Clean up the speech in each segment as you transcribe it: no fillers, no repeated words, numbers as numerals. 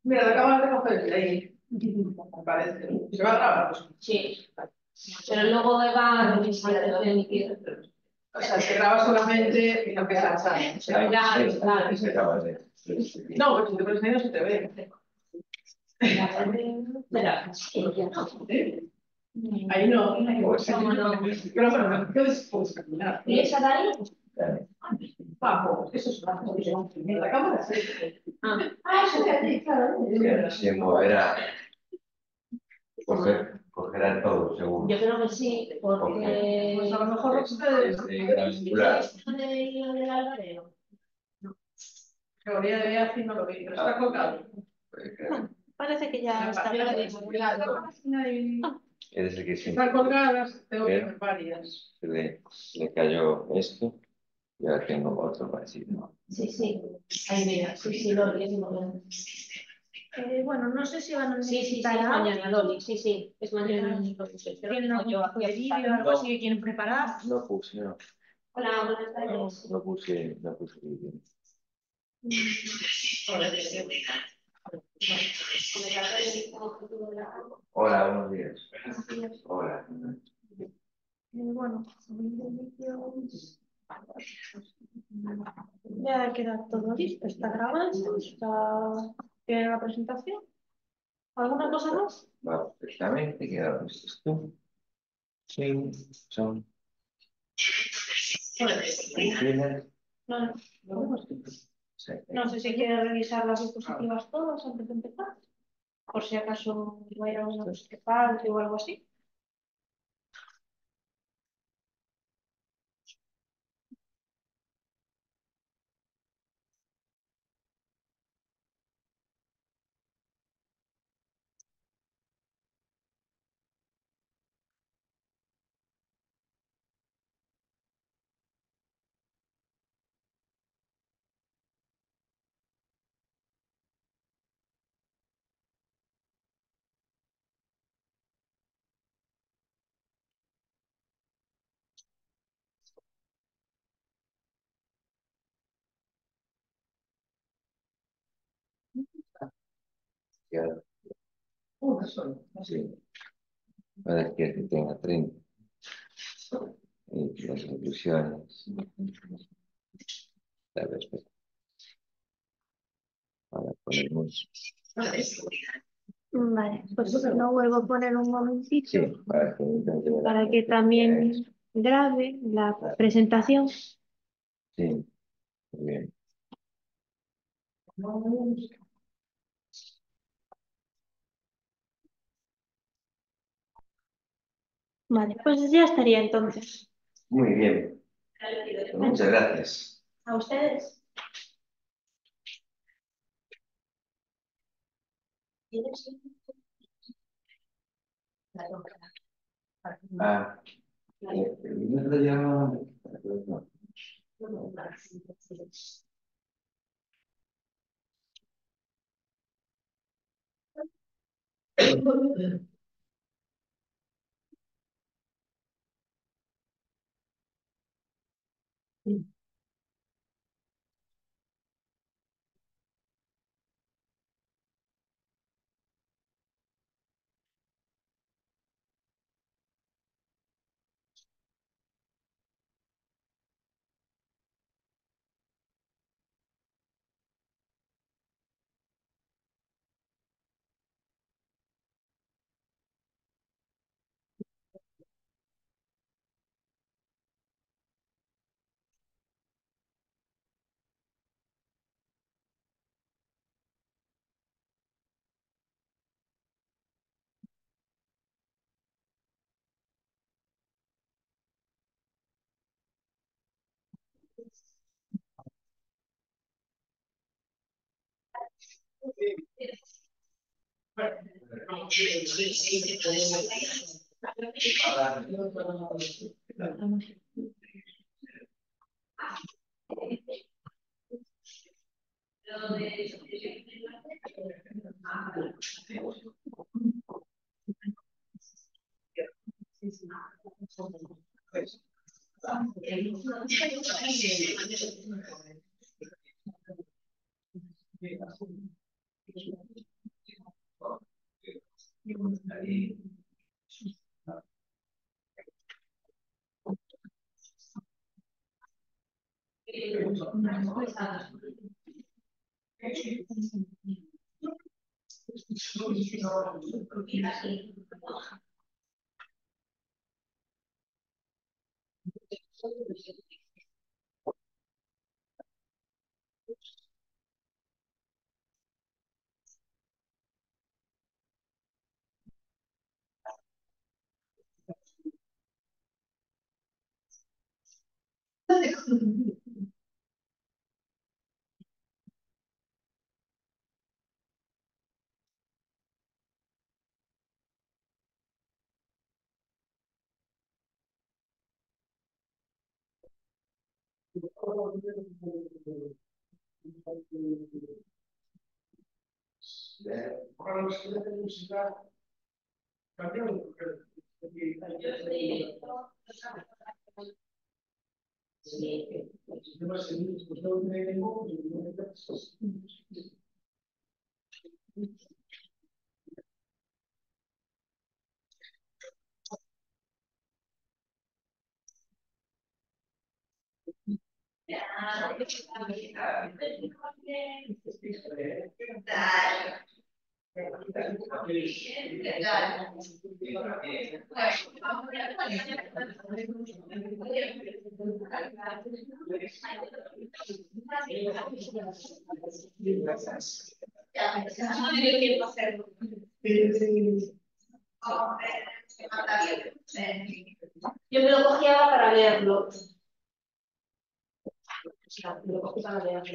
Mira, la acabas de coger ahí. Me parece. ¿Se va a grabar? Sí. Pero luego va a revisar el emitido. O sea, se graba solamente lo que es la sala. Claro, claro. No, porque si te pones ahí no se te ve. Ahí no. Pero bueno, puedes caminar. ¿Y esa de ahí? Bajo, eso es bajo. La cámara sí. Eso de ahí, claro. Se moverá. Cogerá todo, seguro. Yo creo que sí, porque... Pues a lo mejor ustedes... del albareo. Teoría de viaje no lo vi, pero está colgado. Parece que ya está bien. Es el que sí. Están colgadas, tengo que hacer varias. Le cayó esto y ahora tengo otro parecido. Sí. Ahí mira, sí, lo vi. Bueno, no sé si van a Sí, necesitar es mañana, Loli, sí, es mañana. ¿Tienen algún tipo de vídeo o algo así que quieren preparar? No puse, no. Hola, buenas tardes. No puse vídeo. Hola, buenos días. Hola. Bueno, ya queda todo listo, está grabando, tiene la presentación. ¿Alguna cosa más? Va perfectamente, queda listo esto. Sí, son. No, Sí. no sé si quiere revisar las diapositivas todas antes de empezar, por si acaso hay alguna cosa que falte o algo así. Queda. Una sola. Sí. Para que tenga 30. Y las conclusiones. La respuesta. Ahora ponemos. Vale, pues lo vuelvo a poner un momentito Sí, para que también grabe la presentación. Sí, muy bien. Vale, pues ya estaría entonces. Muy bien. Muchas gracias. ¿A ustedes? Ah, no lo llamo. Yo me lo cogía para leerlo. Me lo cogí para leerlo.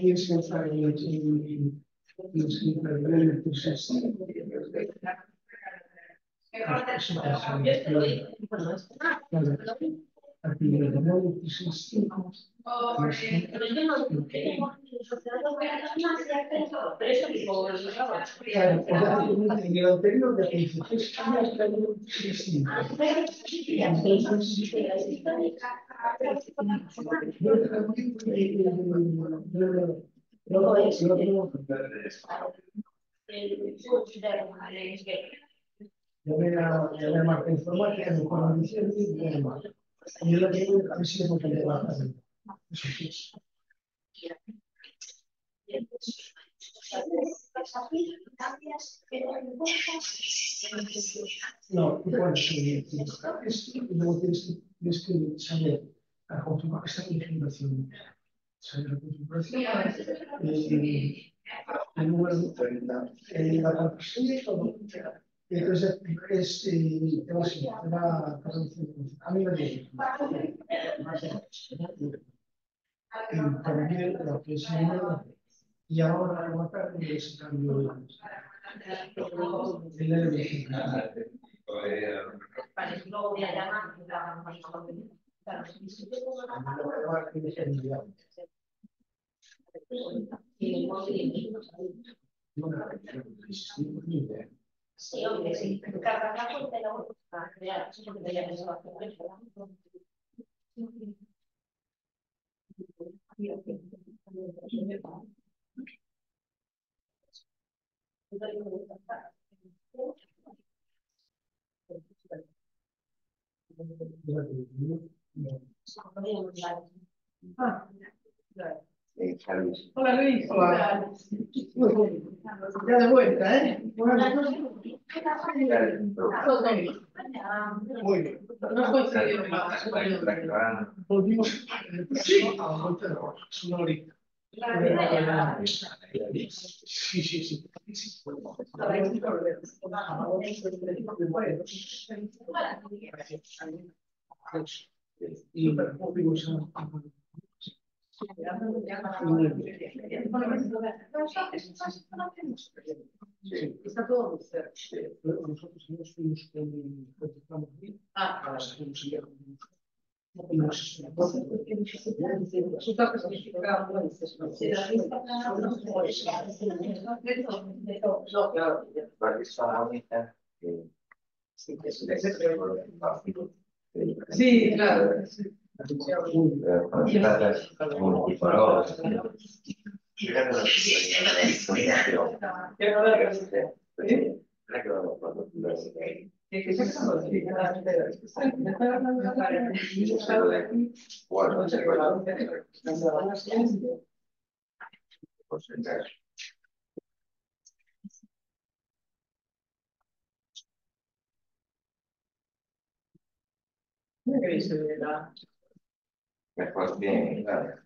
Ya marca informática, no condición y demás. Yo lo que digo es que sí es lo que le va a hacer. No, bueno, luego tienes que saber a confirmar esta configuración. Saber la configuración, el número de la contraseña y todo. Entonces, te va a traducir. A mí me dice. También lo que es el número. Y ahora a rematar con ese cambio de Sí, hombre, sí. Cargar la cuenta y luego crear. Eso es lo que debería pensar. Hola Luis. Hola. Ya de vuelta, ¿eh? Muy bien. No coincidió más. Volvimos a la vuelta de la hora. Es una horita. Sí, sí, sí. Y volvimos a Está todo cerca. nosotros fuimos con ahora seguimos y Sí, claro. Mejor bien, claro.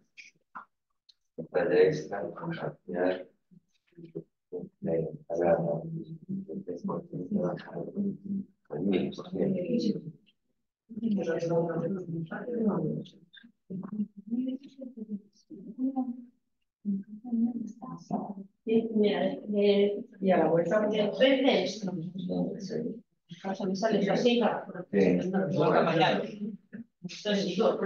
Mira, Y a la vuelta, el 3 de esto. Casa me sale así, no va a cambiar. Entonces, si yo,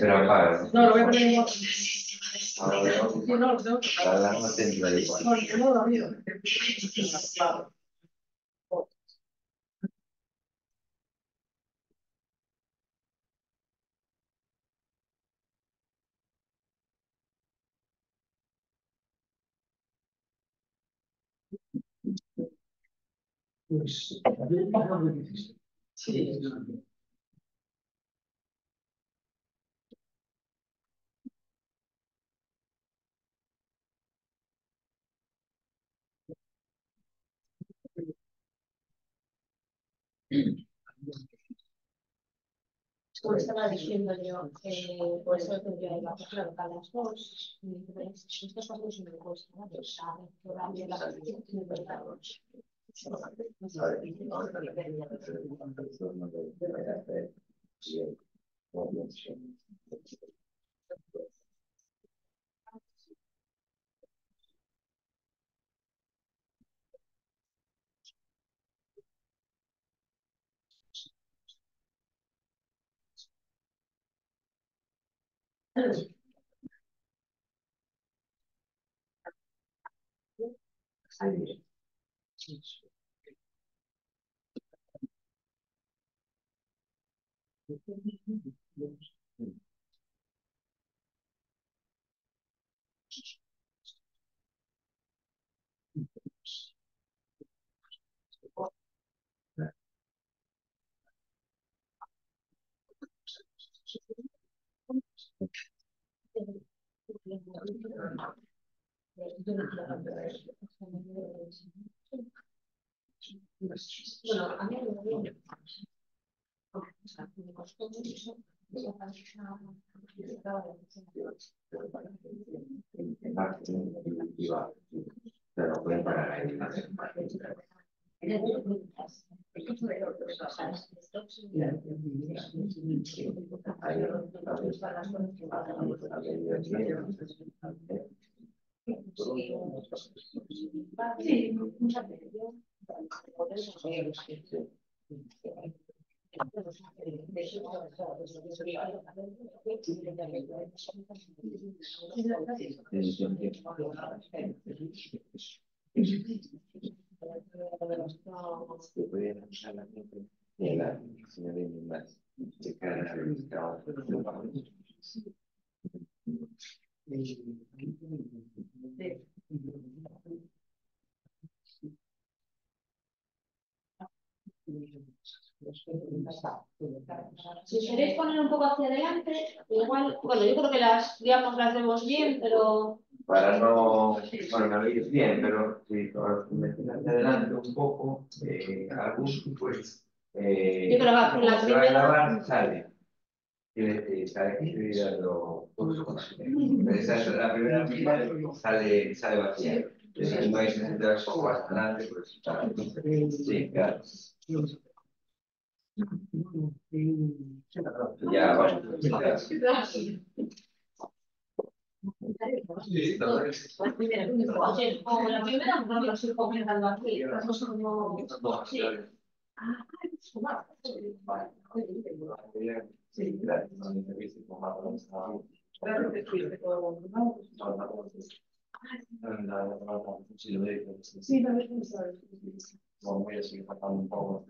Pero apaga. no, lo voy a poner en Ahora sí, no, lo tengo que la no tendrá igual. no, lo mío. Pues, también más lo que dices. Sí. como estaba diciendo yo, por eso tendría que bajar a las dos. Estos pasos me cuesta, ¿no? Pues sabe que va a la Bueno, a mí me costó mucho. Pero pueden pagar ahí. Sí, mucha atención. Y la señora más de cara al trabajo. Si os queréis poner un poco hacia adelante, igual, bueno, yo creo que digamos, las vemos bien, pero Para no, bueno, me veis bien, pero si me tiras hacia adelante un poco, algún, pues, yo creo que la se va a primera, grabar, sale. Sale que estoy dando cursos. Esa es la primera fila, sale vacía. Si no vais a entrar un poco más adelante, pues está. Sí, claro. Ya, vamos. la primera no lo estoy comentando aquí, sí. Sí, gracias. Sí, también es Voy a seguir faltando un poco.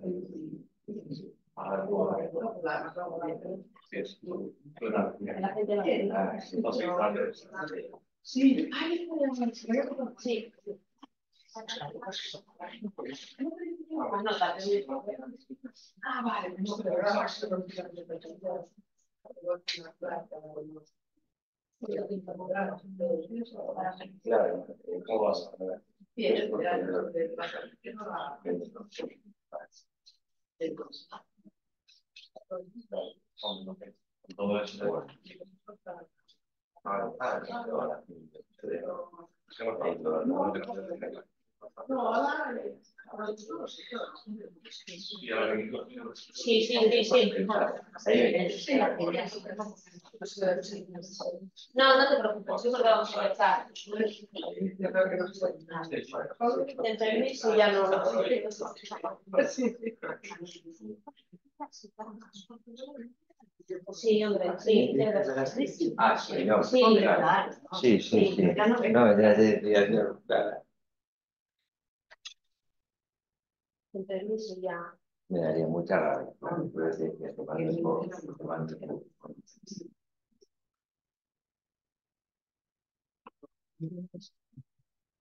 La gente lo ve. Sí. Sí. Anota, Ah, vale. Claro, ¿cómo vas a ver? Todo esto. sí, sí, sí. No, no te preocupes, yo creo que vamos a empezar. Entre mí sí ya no lo sé. Sí, hombre, sí. Ah, sí, no. Sí, Claro. Sí, sí, sí. No, ya, claro. Entre mí sí ya. Me daría mucha rabia.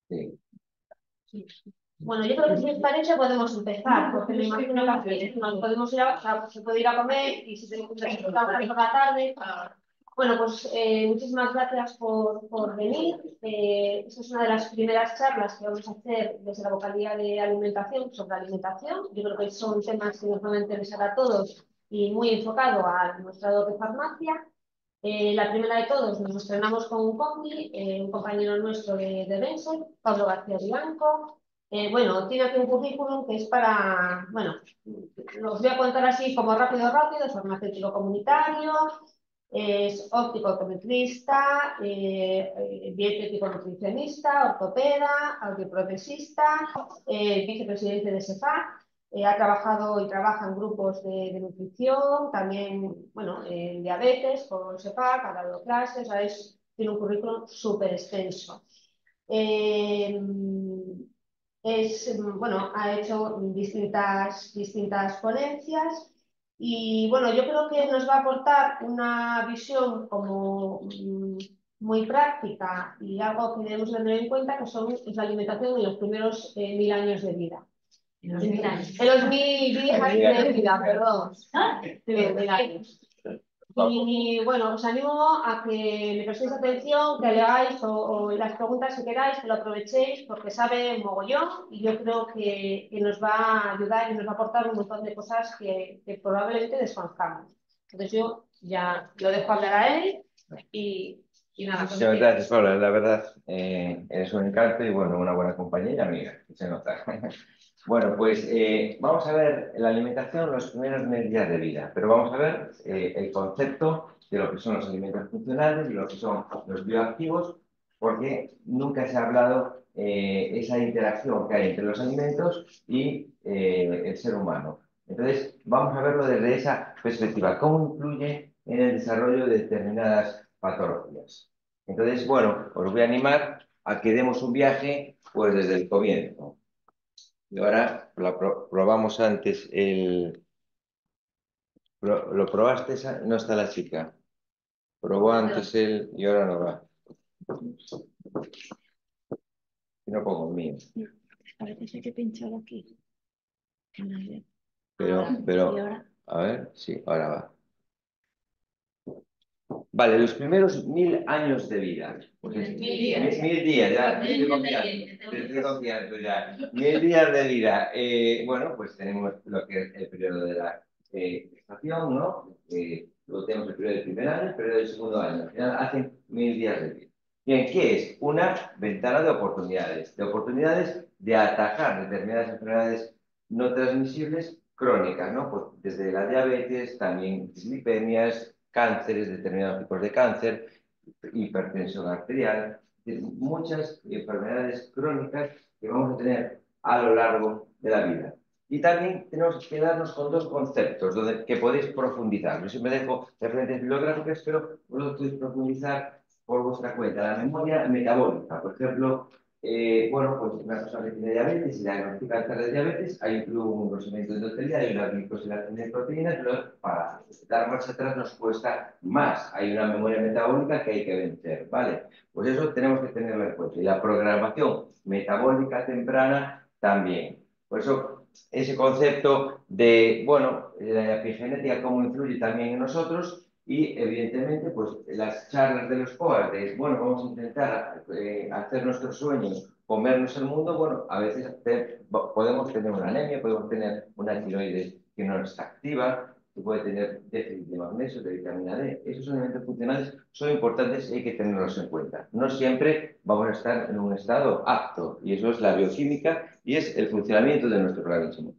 Sí. Bueno, yo creo que si os parece podemos empezar, porque me imagino que aquí nos podemos ir o sea, se puede ir a comer y si tenemos que trabajar por la tarde. Bueno, pues muchísimas gracias por venir. Esta es una de las primeras charlas que vamos a hacer desde la vocalía de alimentación sobre alimentación. Yo creo que son temas que nos van a interesar a todos y muy enfocado a nuestra doble farmacia. La primera de todos, nos estrenamos con un compi, un compañero nuestro de Benson, Pablo García Blanco. Bueno, tiene aquí un currículum que es para, bueno, los voy a contar así como rápido, es farmacéutico comunitario, es óptico optometrista, dietético nutricionista, ortopeda, audioprotesista, vicepresidente de SEFAC. Ha trabajado y trabaja en grupos de nutrición, también, bueno, en diabetes con SEPAC, ha dado clases, o sea, tiene un currículum súper extenso. Bueno, ha hecho distintas ponencias y, bueno, yo creo que nos va a aportar una visión como muy práctica y algo que debemos tener en cuenta, que es la alimentación en los primeros 1000 años de vida. En los 1000 años de vida, perdón. 1000 años. Y bueno, os animo a que le prestéis atención, que le hagáis o las preguntas que queráis, que lo aprovechéis, porque sabe un mogollón y yo creo que nos va a ayudar y nos va a aportar un montón de cosas que probablemente desconozcamos. Entonces yo ya lo dejo hablar a él y nada. Muchas gracias, Paula. La verdad, eres un encanto y bueno, una buena compañía y amiga, que se nota. Bueno, pues vamos a ver la alimentación los primeros 1000 días de vida, pero vamos a ver el concepto de lo que son los alimentos funcionales y lo que son los bioactivos, porque nunca se ha hablado esa interacción que hay entre los alimentos y el ser humano. Entonces, vamos a verlo desde esa perspectiva, cómo influye en el desarrollo de determinadas patologías. Entonces, bueno, os voy a animar a que demos un viaje pues desde el comienzo. Y ahora probamos antes ¿Lo probaste? No está la chica. Probó antes él y ahora no va. Y no pongo el mío. Parece que he pinchado aquí. Pero, a ver, sí, ahora va. Vale, los primeros 1000 años de vida. Pues 1000 días, ya. Te estoy confiando ya. 1000 días de vida. Bueno, pues tenemos lo que es el periodo de la gestación, ¿no? Luego tenemos el periodo del primer año, el periodo del segundo año. Al final hacen 1000 días de vida. Bien, ¿qué es? Una ventana de oportunidades de atajar determinadas enfermedades no transmisibles crónicas, ¿no? Pues desde la diabetes, también dislipemias, cánceres, determinados tipos de cáncer, hipertensión arterial, muchas enfermedades crónicas que vamos a tener a lo largo de la vida. Y también tenemos que quedarnos con dos conceptos que podéis profundizar. Yo siempre dejo referencias bibliográficas, pero vosotros podéis profundizar por vuestra cuenta. La memoria metabólica, por ejemplo, bueno, pues una persona que tiene diabetes y diagnostica cáncer de diabetes, hay un procedimiento de endotelía, hay una glicosilación de proteínas, pero para dar marcha atrás nos cuesta más. Hay una memoria metabólica que hay que vencer, ¿vale? Pues eso tenemos que tenerlo en cuenta. Y la programación metabólica temprana también. Por eso, ese concepto de, bueno, la epigenética, cómo influye también en nosotros. Y evidentemente, pues las charlas de los COAS, de, bueno, vamos a intentar hacer nuestros sueños, comernos el mundo, bueno, a veces podemos tener una anemia, podemos tener una tiroides que no está activa, que puede tener déficit de magnesio, de vitamina D. Esos elementos funcionales son importantes y hay que tenerlos en cuenta. No siempre vamos a estar en un estado apto, y eso es la bioquímica y es el funcionamiento de nuestro organismo.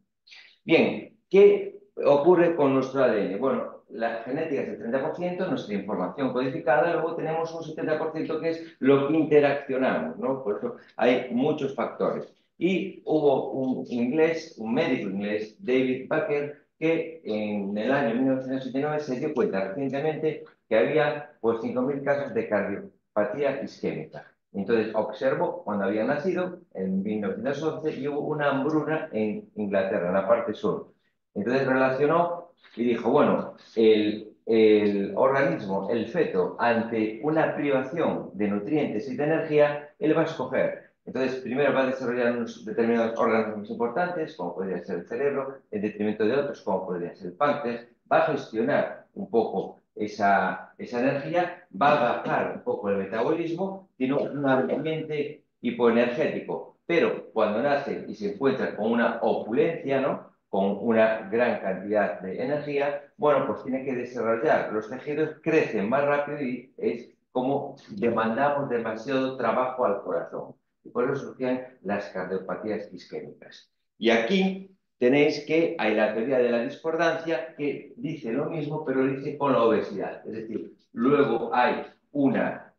Bien, ¿qué ocurre con nuestro ADN? Bueno, la genética es el 30%, nuestra información codificada, luego tenemos un 70% que es lo que interaccionamos, ¿no? Por eso hay muchos factores. Y hubo un inglés, un médico inglés, David Baker, que en el año 1979 se dio cuenta recientemente que había pues 5.000 casos de cardiopatía isquémica. Entonces observó cuando había nacido, en 1911, y hubo una hambruna en Inglaterra, en la parte sur. Entonces relacionó y dijo, bueno, el organismo, el feto, ante una privación de nutrientes y de energía, él va a escoger. Entonces, primero va a desarrollar unos determinados órganos muy importantes, como podría ser el cerebro, en detrimento de otros, como podría ser el páncreas, va a gestionar un poco esa energía, va a bajar un poco el metabolismo, tiene un ambiente hipoenergético, pero cuando nace y se encuentra con una opulencia, ¿no? Con una gran cantidad de energía, bueno, pues tiene que desarrollar, los tejidos crecen más rápido y es como demandamos demasiado trabajo al corazón. Y por eso surgían las cardiopatías isquémicas. Y aquí tenéis que hay la teoría de la discordancia que dice lo mismo, pero lo dice con la obesidad. Es decir, luego hay una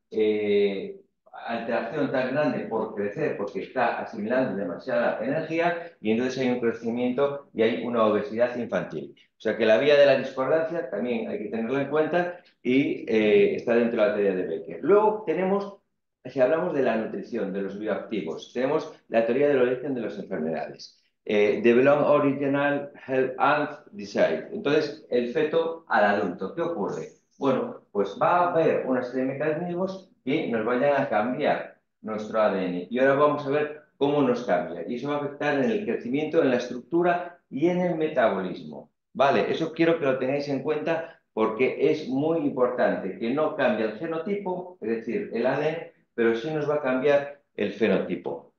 alteración tan grande por crecer, porque está asimilando demasiada energía, y entonces hay un crecimiento y hay una obesidad infantil. O sea que la vía de la discordancia también hay que tenerla en cuenta y está dentro de la teoría de Becker. Luego tenemos, si hablamos de la nutrición, de los bioactivos, tenemos la teoría del origen de las enfermedades. Develop Original Health and Decide. Entonces, el feto al adulto. ¿Qué ocurre? Bueno, pues va a haber una serie de mecanismos que nos vayan a cambiar nuestro ADN. Y ahora vamos a ver cómo nos cambia. Y eso va a afectar en el crecimiento, en la estructura y en el metabolismo. Vale, eso quiero que lo tengáis en cuenta porque es muy importante que no cambie el genotipo, es decir, el ADN, pero sí nos va a cambiar el fenotipo.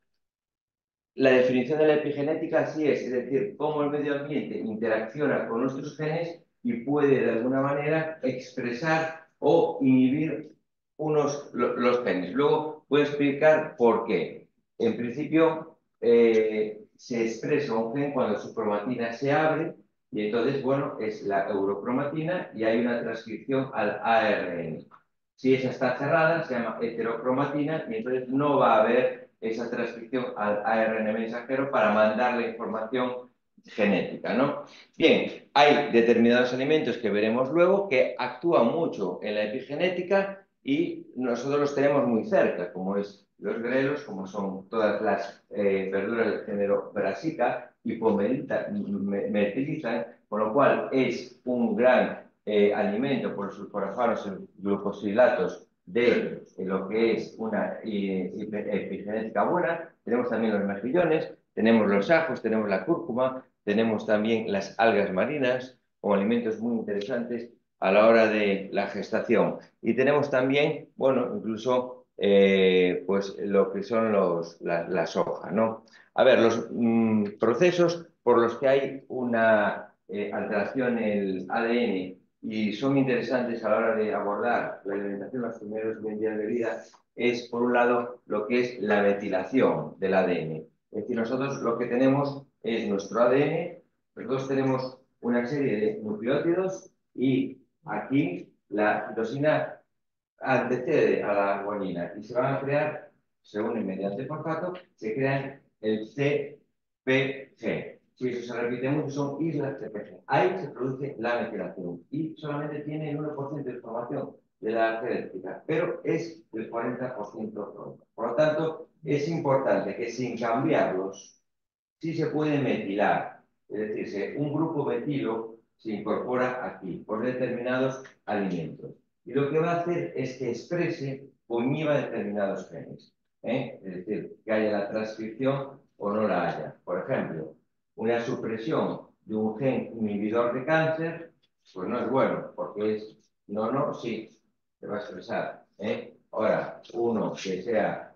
La definición de la epigenética así es decir, cómo el medio ambiente interacciona con nuestros genes y puede de alguna manera expresar o inhibir los genes. Luego voy a explicar por qué. En principio, se expresa un gen cuando su cromatina se abre y entonces, bueno, es la eurocromatina y hay una transcripción al ARN. Si esa está cerrada, se llama heterocromatina y entonces no va a haber esa transcripción al ARN mensajero para mandar la información genética, ¿no? Bien, hay determinados alimentos que veremos luego que actúan mucho en la epigenética y nosotros los tenemos muy cerca, como es los grelos, como son todas las verduras del género Brassica, hipometilizan, con lo cual es un gran alimento por sus forafanos glucosilatos de lo que es una epigenética buena. Tenemos también los mejillones, tenemos los ajos, tenemos la cúrcuma, tenemos también las algas marinas como alimentos muy interesantes a la hora de la gestación. Y tenemos también, bueno, incluso pues lo que son la soja, ¿no? A ver, los procesos por los que hay una alteración en el ADN y son interesantes a la hora de abordar la alimentación los primeros 20 días de vida es, por un lado, lo que es la metilación del ADN. Es decir, nosotros lo que tenemos es nuestro ADN, nosotros tenemos una serie de nucleótidos y aquí la citosina antecede a la guanina y se van a crear, se unen mediante fosfato, se crean el CPG. Si eso se repite mucho, son islas CPG. Ahí se produce la metilación y solamente tiene el 1% de información de la genética, pero es del 40% pronto. Por lo tanto, es importante que sin cambiarlos, sí se puede metilar. Es decir, un grupo metilo se incorpora aquí por determinados alimentos. Y lo que va a hacer es que exprese o inhiba determinados genes. Es decir, que haya la transcripción o no la haya. Por ejemplo, una supresión de un gen inhibidor de cáncer, pues no es bueno, porque es no, sí, se va a expresar. Ahora, uno que sea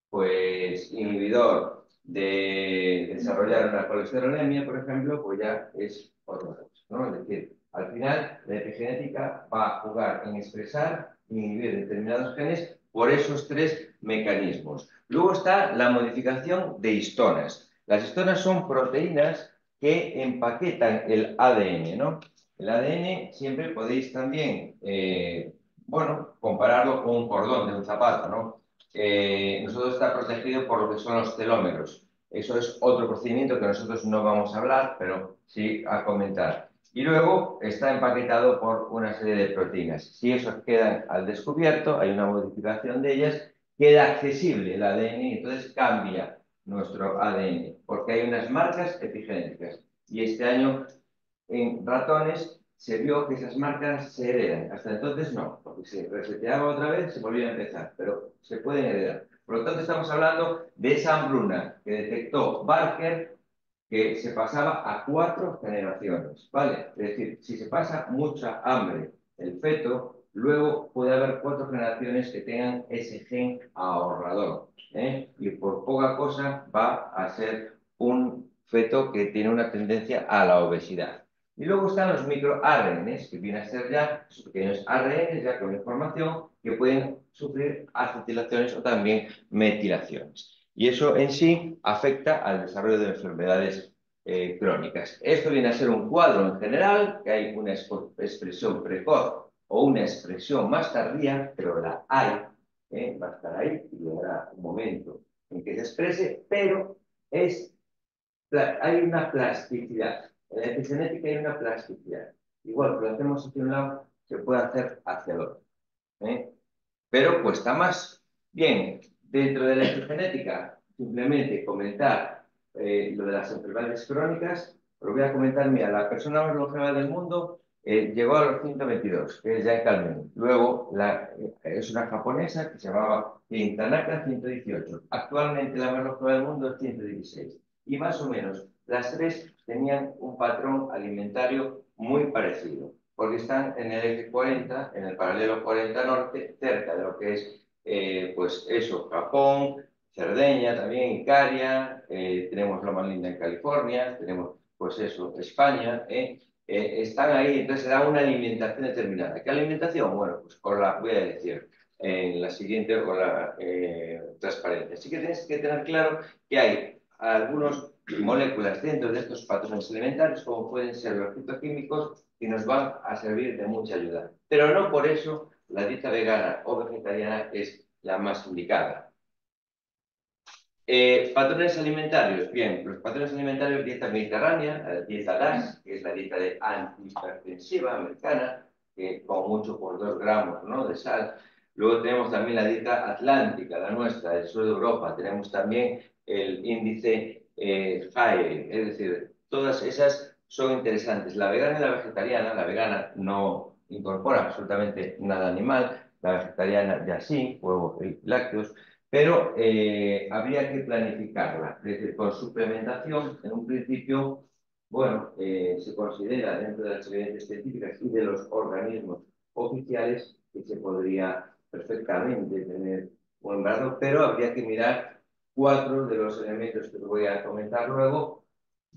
pues inhibidor de desarrollar una colesterolemia, por ejemplo, pues ya es otra cosa, ¿no? Es decir, al final la epigenética va a jugar en expresar e inhibir determinados genes por esos tres mecanismos. Luego está la modificación de histonas. Las histonas son proteínas que empaquetan el ADN, ¿no? El ADN siempre podéis también, bueno, compararlo con un cordón de un zapato, ¿no? Nosotros está protegido por lo que son los telómeros. Eso es otro procedimiento que nosotros no vamos a hablar, pero sí a comentar. Y luego está empaquetado por una serie de proteínas. Si esos quedan al descubierto, hay una modificación de ellas, queda accesible el ADN y entonces cambia nuestro ADN, porque hay unas marcas epigenéticas. Y este año en ratones se vio que esas marcas se heredan. Hasta entonces no, porque se reseteaba otra vez, se volvía a empezar, pero se pueden heredar. Por lo tanto, estamos hablando de esa hambruna que detectó Barker, que se pasaba a 4 generaciones, ¿vale? Es decir, si se pasa mucha hambre el feto, luego puede haber 4 generaciones que tengan ese gen ahorrador, y por poca cosa va a ser un feto que tiene una tendencia a la obesidad. Y luego están los microRNAs, que vienen a ser ya esos pequeños ARNs, ya con información, que pueden sufrir acetilaciones o también metilaciones. Y eso en sí afecta al desarrollo de enfermedades crónicas. Esto viene a ser un cuadro en general, que hay una expresión precoz o una expresión más tardía, pero la hay, va a estar ahí y llegará un momento en que se exprese, pero hay una plasticidad. En la epigenética hay una plasticidad. Igual que lo hacemos hacia un lado, se puede hacer hacia el otro. Pero cuesta más. Bien, dentro de la epigenética, simplemente comentar lo de las enfermedades crónicas. Os voy a comentar, mira, la persona más longeva del mundo llegó a los 122, que es Jane Kalmen. Luego es una japonesa que se llamaba Tanaka, 118. Actualmente la más longeva del mundo es 116. Y más o menos, las tres tenían un patrón alimentario muy parecido, porque están en el eje 40, en el paralelo 40 norte, cerca de lo que es, pues eso, Japón, Cerdeña también, Icaria, tenemos Loma Linda en California, tenemos, pues eso, España, están ahí, entonces se da una alimentación determinada. ¿Qué alimentación? Bueno, pues os la voy a decir en la siguiente, con la transparencia. Así que tenéis que tener claro que hay algunas moléculas dentro de estos patrones alimentarios, como pueden ser los fitoquímicos, que nos van a servir de mucha ayuda. Pero no por eso la dieta vegana o vegetariana es la más indicada. Patrones alimentarios. Bien, los patrones alimentarios, dieta mediterránea, la dieta DAS, que es la dieta de antihipertensiva americana, que con mucho por 2 gramos, ¿no?, de sal. Luego tenemos también la dieta atlántica, la nuestra, del sur de Europa. Tenemos también el índice High, es decir, todas esas son interesantes. La vegana y la vegetariana, la vegana no incorpora absolutamente nada animal, la vegetariana ya sí, huevos y lácteos, pero habría que planificarla, es decir, con suplementación, en un principio, bueno, se considera dentro de las evidencias científicas y de los organismos oficiales que se podría perfectamente tener un embarazo, pero habría que mirar 4 de los elementos que os voy a comentar luego,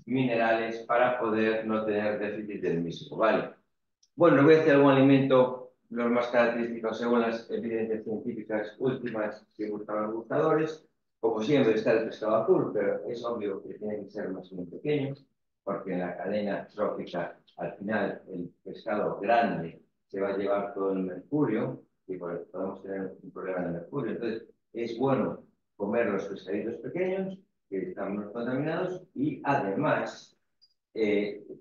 minerales, para poder no tener déficit del mismo, ¿vale? Bueno, voy a hacer algún alimento, los más característicos según las evidencias científicas últimas que gustan a los gustadores. Como siempre está el pescado azul, pero es obvio que tiene que ser más bien pequeño, porque en la cadena trófica, al final, el pescado grande se va a llevar todo el mercurio, y podemos tener un problema de mercurio. Entonces, es bueno comer los pescaditos pequeños, que están menos contaminados, y además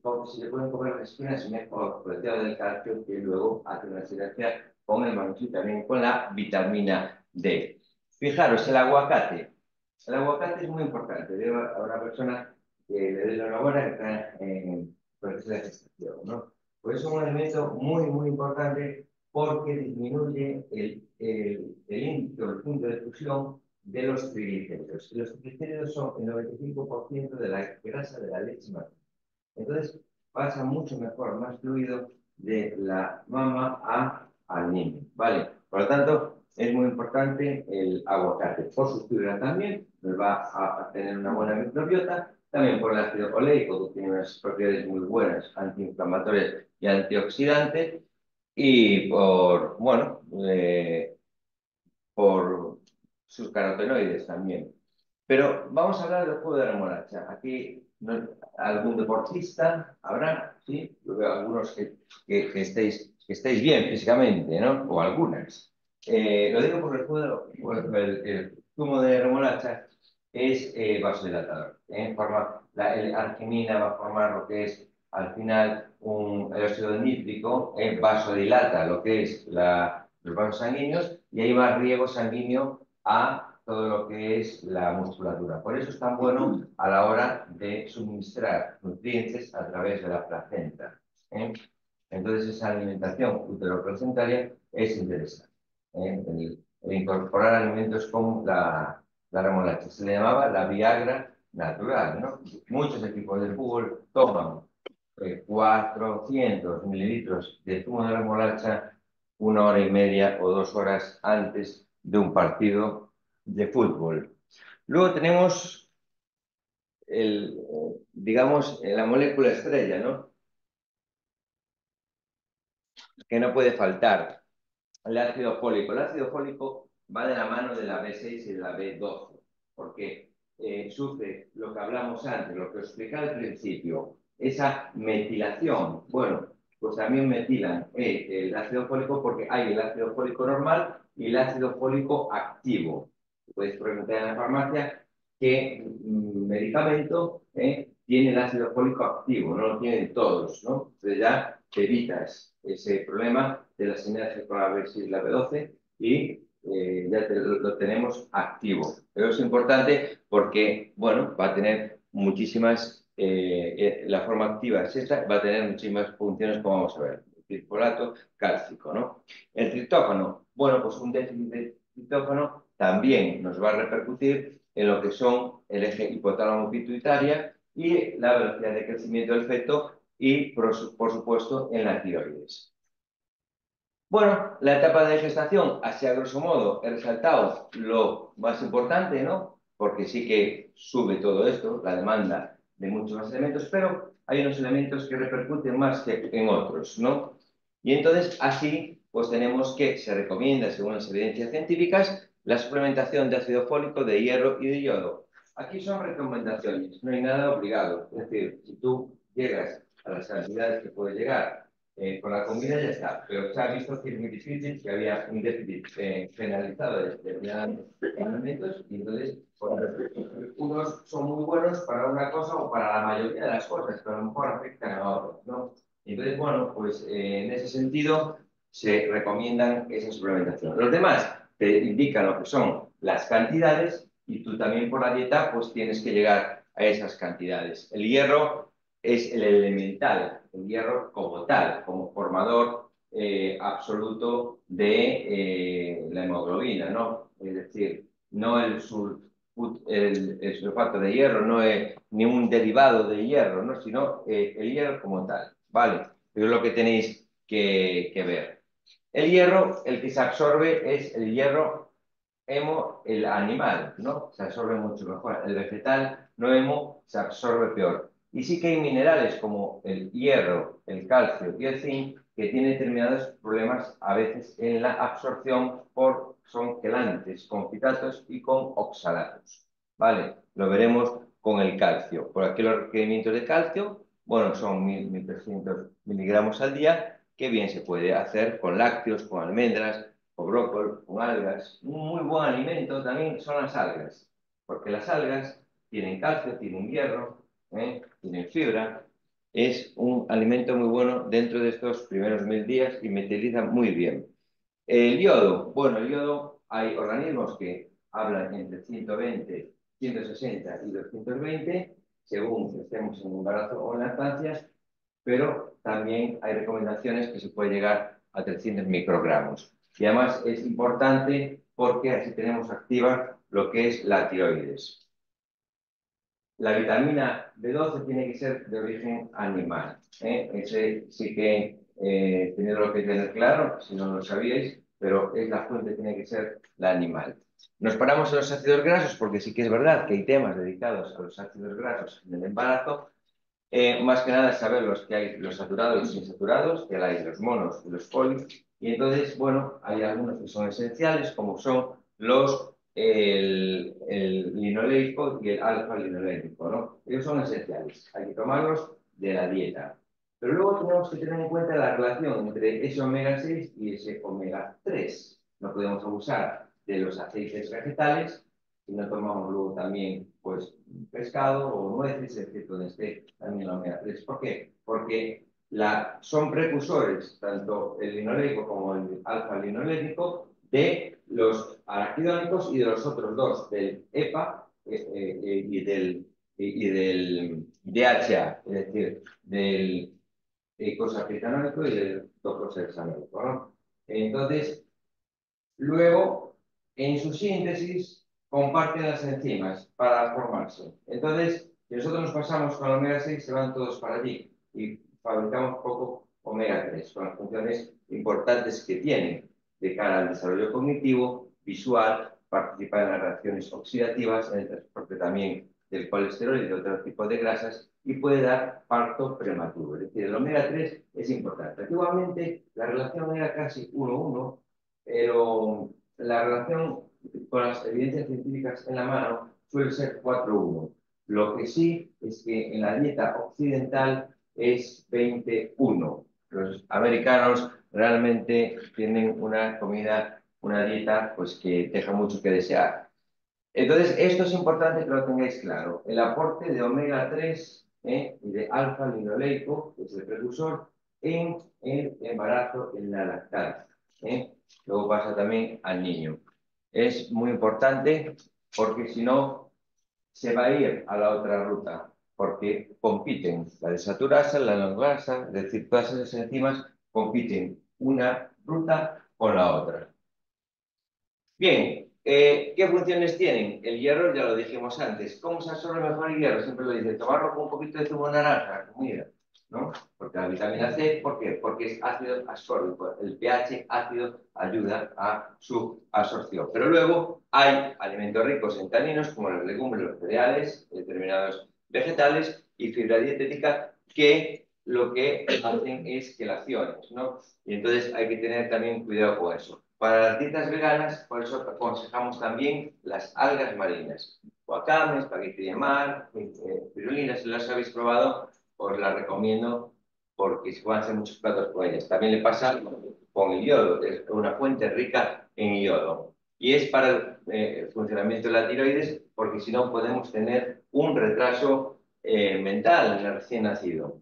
porque si le pueden comer las espinas mejor por el tema del calcio, que luego hace una sinergia con el magnesio y también con la vitamina D. Fijaros, el aguacate. El aguacate es muy importante. Veo a una persona que le doy la enhorabuena que está en proceso de gestación, ¿no? Pues es un alimento muy, muy importante porque disminuye el índice o el punto de fusión de los triglicéridos. Los triglicéridos son el 95% de la grasa de la leche materna. Entonces pasa mucho mejor, más fluido de la mama al niño, ¿vale? Por lo tanto, es muy importante el aguacate. Por su fibra también, nos va a tener una buena microbiota. También por el ácido oleico, que tiene unas propiedades muy buenas, antiinflamatorias y antioxidantes. Y por, bueno, por sus carotenoides también. Pero vamos a hablar del juego de remolacha. Aquí algún deportista habrá, ¿sí? Yo veo algunos que estéis bien físicamente, ¿no? O algunas. Lo digo porque el zumo de remolacha es vasodilatador. El arginina va a formar lo que es, al final, el óxido nítrico, vasodilata lo que es los vasos sanguíneos, y ahí va riego sanguíneo a todo lo que es la musculatura. Por eso es tan bueno a la hora de suministrar nutrientes a través de la placenta. Entonces esa alimentación uteroplacentaria es interesante. El incorporar alimentos como la remolacha. Se le llamaba la Viagra natural, ¿no? Muchos equipos de fútbol toman 400 mililitros de zumo de remolacha 1 hora y media o 2 horas antes de un partido de fútbol. Luego tenemos digamos, la molécula estrella, ¿no? Que no puede faltar, el ácido fólico. El ácido fólico va de la mano de la B6 y de la B12, porque sufre lo que hablamos antes, lo que os explicaba al principio, esa metilación. Bueno, pues también metilan el ácido fólico porque hay el ácido fólico normal y el ácido fólico activo. Puedes preguntar en la farmacia qué medicamento tiene el ácido fólico activo, no lo tienen todos, ¿no? Entonces ya te evitas ese problema de la sinergia con la B6 y la B12 y ya lo tenemos activo. Pero es importante porque, bueno, va a tener muchísimas, la forma activa es esta, va a tener muchísimas funciones como vamos a ver. El trifolato cálcico, ¿no? El triptófano, bueno, pues un déficit de triptófano también nos va a repercutir en lo que son el eje hipotálamo-pituitaria y la velocidad de crecimiento del feto y, por supuesto, en la tiroides. Bueno, la etapa de gestación, así a grosso modo, he resaltado lo más importante, ¿no? Porque sí que sube todo esto, la demanda de muchos más elementos, pero hay unos elementos que repercuten más que en otros, ¿no? Y entonces, así, pues tenemos que se recomienda, según las evidencias científicas, la suplementación de ácido fólico, de hierro y de yodo. Aquí son recomendaciones, no hay nada obligado. Es decir, si tú llegas a las cantidades que puedes llegar con la comida, ya está. Pero se ha visto que es muy difícil, que había un déficit generalizado de determinados alimentos, y entonces, unos son muy buenos para una cosa o para la mayoría de las cosas, pero a lo mejor afectan a otros, ¿no? Entonces, bueno, pues en ese sentido se recomiendan esa suplementación. Los demás te indican lo que son las cantidades y tú también por la dieta pues tienes que llegar a esas cantidades. El hierro es el elemental, el hierro como tal, como formador absoluto de la hemoglobina, ¿no? Es decir, no el sulfato de hierro, no es ni un derivado de hierro, ¿no? Sino el hierro como tal, ¿vale? Eso es lo que tenéis que ver. El hierro, el que se absorbe es el hierro hemo, el animal, ¿no? Se absorbe mucho mejor. El vegetal, no hemo, se absorbe peor. Y sí que hay minerales como el hierro, el calcio y el zinc que tienen determinados problemas a veces en la absorción son quelantes, con citratos y con oxalatos. ¿Vale? Lo veremos con el calcio. Por aquí los requerimientos de calcio, bueno, son 1.300 miligramos al día, que bien se puede hacer con lácteos, con almendras, con brócoli, con algas. Un muy buen alimento también son las algas, porque las algas tienen calcio, tienen hierro, tienen fibra. Es un alimento muy bueno dentro de estos primeros 1.000 días y metiliza muy bien. El yodo, bueno, el yodo, hay organismos que hablan entre 120, 160 y 220, según estemos en embarazo o en lactancia, pero también hay recomendaciones que se puede llegar a 300 microgramos. Y además es importante porque así tenemos activa lo que es la tiroides. La vitamina B12 tiene que ser de origen animal. Ese sí que tenerlo que tener claro, si no lo sabíais, pero es la fuente, tiene que ser la animal. Nos paramos en los ácidos grasos porque sí que es verdad que hay temas dedicados a los ácidos grasos en el embarazo. Más que nada saber los que hay, los saturados y los insaturados, que hay los monos y los polis. Y entonces, bueno, hay algunos que son esenciales, como son el linoleico y el alfa-linolénico, ¿no? Ellos son esenciales, hay que tomarlos de la dieta. Pero luego tenemos que tener en cuenta la relación entre ese omega 6 y ese omega 3. No podemos abusar de los aceites vegetales si no tomamos luego también, pues, pescado o nueces, excepto donde esté también la omega 3. ¿Por qué? Porque son precursores, tanto el linoleico como el alfa-linolénico, de los araquidónicos y de los otros dos, del EPA y del DHA, es decir, del eicosapentaenoico y del docosahexaenoico, ¿no? Entonces, luego, en su síntesis, comparten las enzimas para formarse. Entonces, si nosotros nos pasamos con el omega 6, se van todos para allí y fabricamos poco omega 3, con las funciones importantes que tienen de cara al desarrollo cognitivo, visual, participar en las reacciones oxidativas, en el transporte también del colesterol y de otro tipo de grasas, y puede dar parto prematuro. Es decir, el omega 3 es importante. Antiguamente la relación era casi 1:1, pero la relación con las evidencias científicas en la mano suele ser 4:1. Lo que sí es que en la dieta occidental es 20:1. Los americanos realmente tienen una comida, una dieta, pues que deja mucho que desear. Entonces, esto es importante que lo tengáis claro. El aporte de omega 3 y de alfa-linoleico, que es el precursor, en el embarazo, en la lactancia. Luego pasa también al niño. Es muy importante porque si no, se va a ir a la otra ruta, porque compiten la desaturasa, la longrasa, es decir, todas esas enzimas compiten una ruta con la otra. Bien, ¿qué funciones tienen? El hierro ya lo dijimos antes. ¿Cómo se absorbe mejor el hierro? Siempre lo dice, tomarlo con un poquito de zumo de naranja, comida, ¿no? Porque la vitamina C, ¿por qué? Porque es ácido ascórbico. El pH ácido ayuda a su absorción. Pero luego hay alimentos ricos en taninos, como las legumbres, los cereales, determinados vegetales y fibra dietética, que lo que hacen es quelaciones, ¿no? Y entonces hay que tener también cuidado con eso. Para las dietas veganas, por eso aconsejamos también las algas marinas. Guacames, espagueti de mar, pirulinas, si las habéis probado, os las recomiendo porque se pueden hacer muchos platos con ellas. También le pasa con el yodo, es una fuente rica en yodo. Y es para el funcionamiento de la tiroides, porque si no podemos tener un retraso mental en el recién nacido.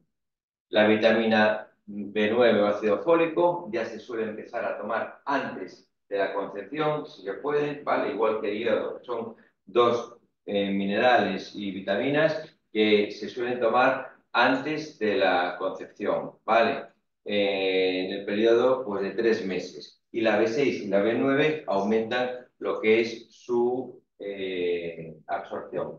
La vitamina B9 o ácido fólico ya se suele empezar a tomar antes de la concepción, si se puede, ¿vale? Igual que el yodo. Son dos minerales y vitaminas que se suelen tomar antes de la concepción, ¿vale? En el periodo pues, de 3 meses. Y la B6 y la B9 aumentan lo que es su absorción.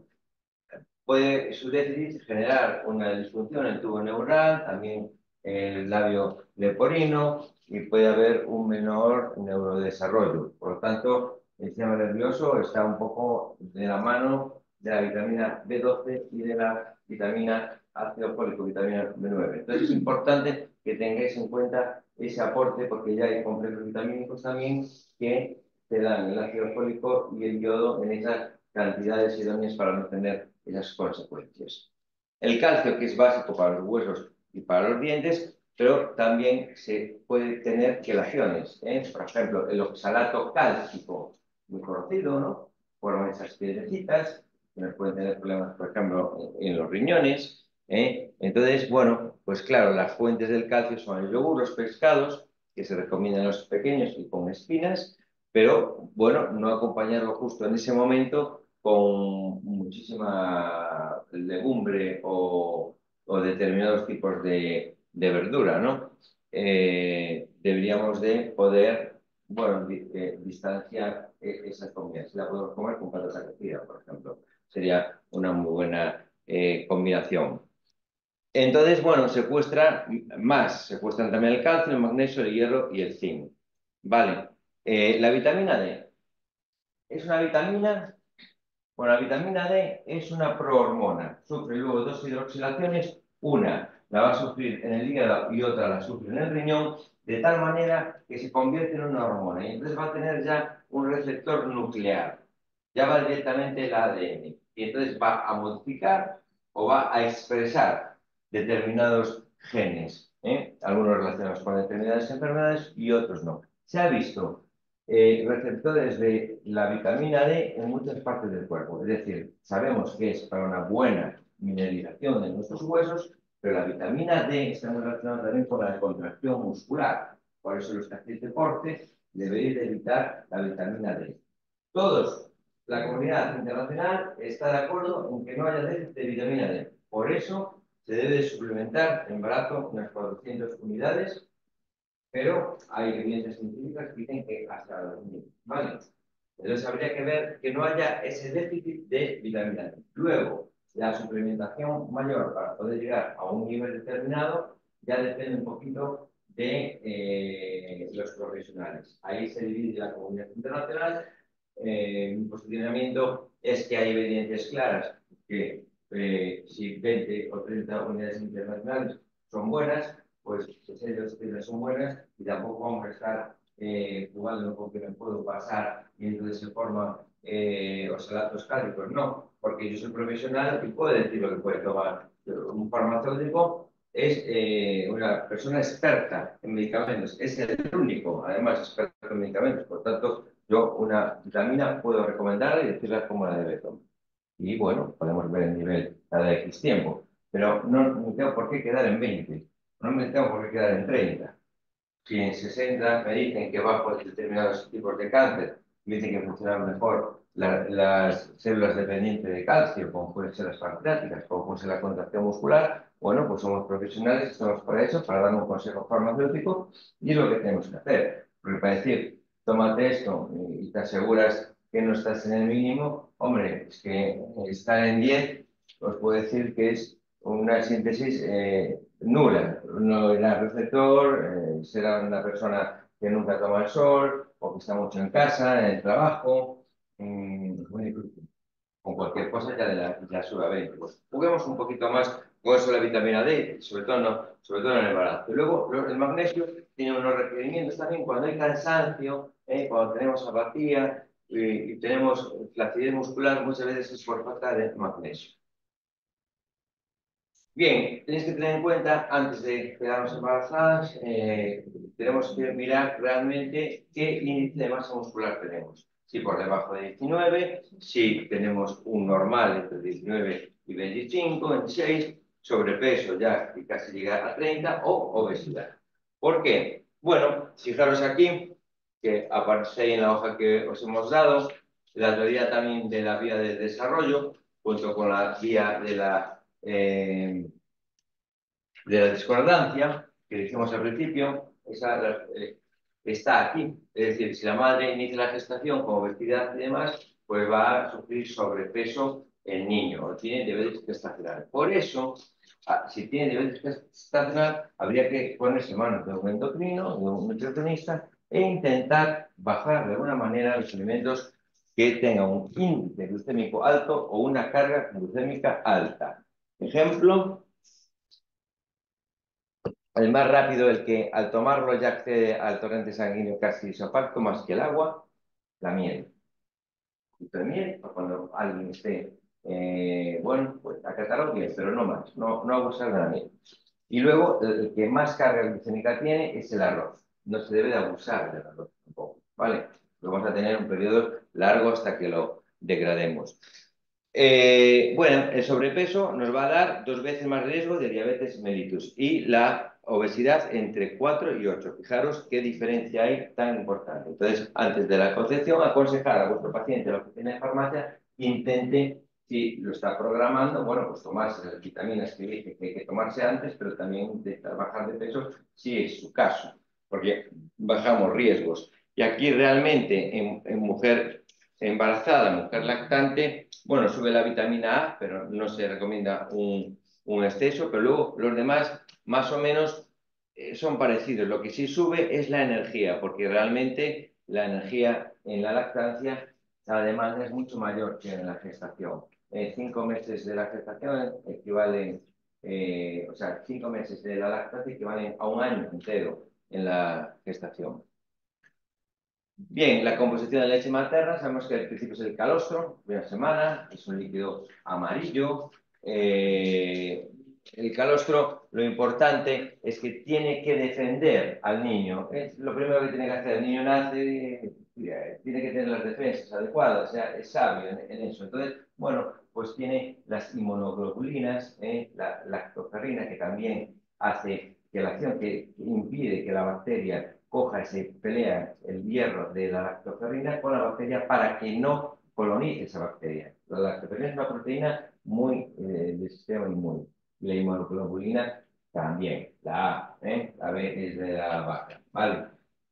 Puede su déficit generar una disfunción en el tubo neural, también el labio leporino, y puede haber un menor neurodesarrollo. Por lo tanto, el sistema nervioso está un poco de la mano de la vitamina B12 y de la vitamina ácido fólico, vitamina B9. Entonces es importante que tengáis en cuenta ese aporte, porque ya hay complejos vitamínicos también que te dan el ácido fólico y el yodo en esas cantidades idóneas para no tener esas consecuencias. El calcio, que es básico para los huesos y para los dientes, pero también se puede tener quelaciones. Por ejemplo, el oxalato cálcico, muy conocido, ¿no? Forman esas piedrecitas, que nos pueden tener problemas, por ejemplo, en los riñones. Entonces, bueno, pues claro, las fuentes del calcio son el yogur, los pescados, que se recomiendan a los pequeños y con espinas, pero bueno, no acompañarlo justo en ese momento con muchísima legumbre o determinados tipos de verdura, ¿no? Deberíamos de poder, bueno, distanciar esas comidas. Si la podemos comer con patata cocida, por ejemplo, sería una muy buena combinación. Entonces, bueno, secuestran también el calcio, el magnesio, el hierro y el zinc. Vale. La vitamina D es una vitamina. Bueno, la vitamina D es una prohormona. Sufre luego 2 hidroxilaciones. Una la va a sufrir en el hígado y otra la sufre en el riñón, de tal manera que se convierte en una hormona. Y entonces va a tener ya un receptor nuclear. Ya va directamente el ADN. Y entonces va a modificar o va a expresar determinados genes, algunos relacionados con determinadas enfermedades y otros no. Se ha visto receptores de la vitamina D en muchas partes del cuerpo. Es decir, sabemos que es para una buena mineralización de nuestros huesos, pero la vitamina D está muy relacionada también con la contracción muscular. Por eso los que hacéis deporte deberéis evitar la vitamina D. Todos, la comunidad internacional está de acuerdo en que no haya déficit de vitamina D. Por eso se debe suplementar en barato unas 400 unidades, pero hay evidencias científicas que dicen que hasta 2000, ¿vale? Entonces habría que ver que no haya ese déficit de vitamina D. Luego, la suplementación mayor para poder llegar a un nivel determinado ya depende un poquito de los profesionales. Ahí se divide la comunidad internacional. Mi posicionamiento es que hay evidencias claras que si 20 o 30 unidades internacionales son buenas, pues ellos son buenas y tampoco vamos a estar jugando con que me puedo pasar y entonces se forman oxalatos cálcicos. No, porque yo soy profesional y puedo decir lo que puede tomar. Un farmacéutico es una persona experta en medicamentos, es el único, además, experto en medicamentos. Por tanto, yo una vitamina puedo recomendarla y decirle cómo la debe tomar. Y bueno, podemos ver el nivel cada X tiempo, pero no me tengo por qué quedar en 20, no me tengo por qué quedar en 30. Si en 60 me dicen que bajo determinados tipos de cáncer, me dicen que funcionan mejor las células dependientes de calcio, como pueden ser las pancreáticas, como puede ser la contracción muscular, bueno, pues somos profesionales, estamos para eso, para dar un consejo farmacéutico y es lo que tenemos que hacer. Porque para decir, tómate esto y te aseguras que no estás en el mínimo, hombre, es que estar en 10, os puedo decir que es una síntesis nula. No era receptor, será una persona que nunca toma el sol, o que está mucho en casa, en el trabajo, con cualquier cosa ya sube a 20. Pues juguemos un poquito más con eso de la vitamina D, sobre todo en el embarazo. Y luego el magnesio tiene unos requerimientos también cuando hay cansancio, cuando tenemos apatía y tenemos flacidez muscular, muchas veces es por falta de magnesio. Bien, tenéis que tener en cuenta, antes de quedarnos embarazadas, tenemos que mirar realmente qué índice de masa muscular tenemos. Si por debajo de 19, si tenemos un normal entre 19 y 25, 26, sobrepeso ya que casi llega a 30 o obesidad. ¿Por qué? Bueno, fijaros aquí, que aparece ahí en la hoja que os hemos dado, la teoría también de la vía del desarrollo, junto con la vía de la discordancia, que dijimos al principio, está aquí. Es decir, si la madre inicia la gestación con obesidad y demás, pues va a sufrir sobrepeso el niño, o tiene diabetes gestacional. Por eso, si tiene diabetes gestacional, habría que ponerse en manos de un endocrino, de un nutricionista, e intentar bajar de alguna manera los alimentos que tengan un índice glucémico alto o una carga glucémica alta. Ejemplo, el más rápido, el que al tomarlo ya accede al torrente sanguíneo casi isopacto más que el agua, la miel. De miel, cuando alguien esté, bueno, pues acatarlo bien, pero no más, no abusar de la miel. Y luego, el que más carga glucémica tiene es el arroz. No se debe de abusar del arroz tampoco, ¿vale? Lo vamos a tener un periodo largo hasta que lo degrademos. Bueno, el sobrepeso nos va a dar 2 veces más riesgo de diabetes mellitus y la obesidad entre 4 y 8. Fijaros qué diferencia hay tan importante. Entonces, antes de la concepción, aconsejar a vuestro paciente lo que tiene en farmacia, intente, si lo está programando, bueno, pues tomarse las vitaminas que dice que hay que tomarse antes, pero también intentar bajar de peso si es su caso, porque bajamos riesgos. Y aquí realmente en mujer embarazada, mujer lactante, bueno, sube la vitamina A, pero no se recomienda un exceso, pero luego los demás más o menos son parecidos. Lo que sí sube es la energía, porque realmente la energía en la lactancia, la demanda es mucho mayor que en la gestación. 5 meses de la gestación equivalen, o sea, 5 meses de la lactancia equivalen a un año entero en la gestación. Bien, la composición de leche materna, sabemos que al principio es el calostro, primera semana, es un líquido amarillo. El calostro, lo importante es que tiene que defender al niño. Es lo primero que tiene que hacer. El niño nace, tiene que tener las defensas adecuadas, o sea, es sabio en eso. Entonces, bueno, pues tiene las inmunoglobulinas, la lactoferrina, que también hace que la acción que impide que la bacteria coja y se pelea el hierro de la lactoferrina con la bacteria para que no colonice esa bacteria. La lactoferrina es una proteína muy del sistema inmune. Y la inmunoglobulina también, la B es de la vaca, ¿vale?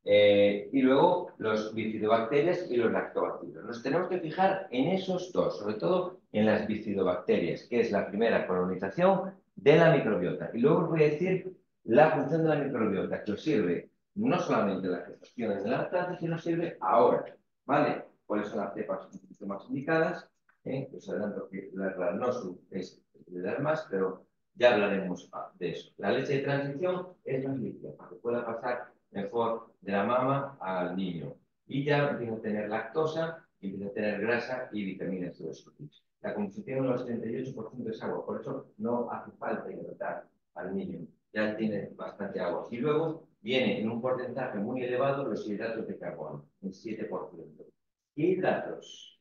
Y luego los bifidobacterias y los lactobacilos. Nos tenemos que fijar en esos dos, sobre todo en las bifidobacterias, que es la primera colonización de la microbiota. Y luego os voy a decir la función de la microbiota, que os sirve no solamente en la gestación en la lactancia, sino sirve ahora, ¿vale? ¿Cuáles son las cepas un poquito más indicadas? Os adelanto que la Rhamnosus es de dar más, pero ya hablaremos de eso. La leche de transición es más líquida, para que pueda pasar mejor de la mama al niño. Y ya empieza a tener lactosa, empieza a tener grasa y vitaminas de los frutos. La composición del 78% es agua, por eso no hace falta hidratar al niño. Ya tiene bastante agua. Y luego viene en un porcentaje muy elevado los hidratos de carbono, un 7%. ¿Qué hidratos?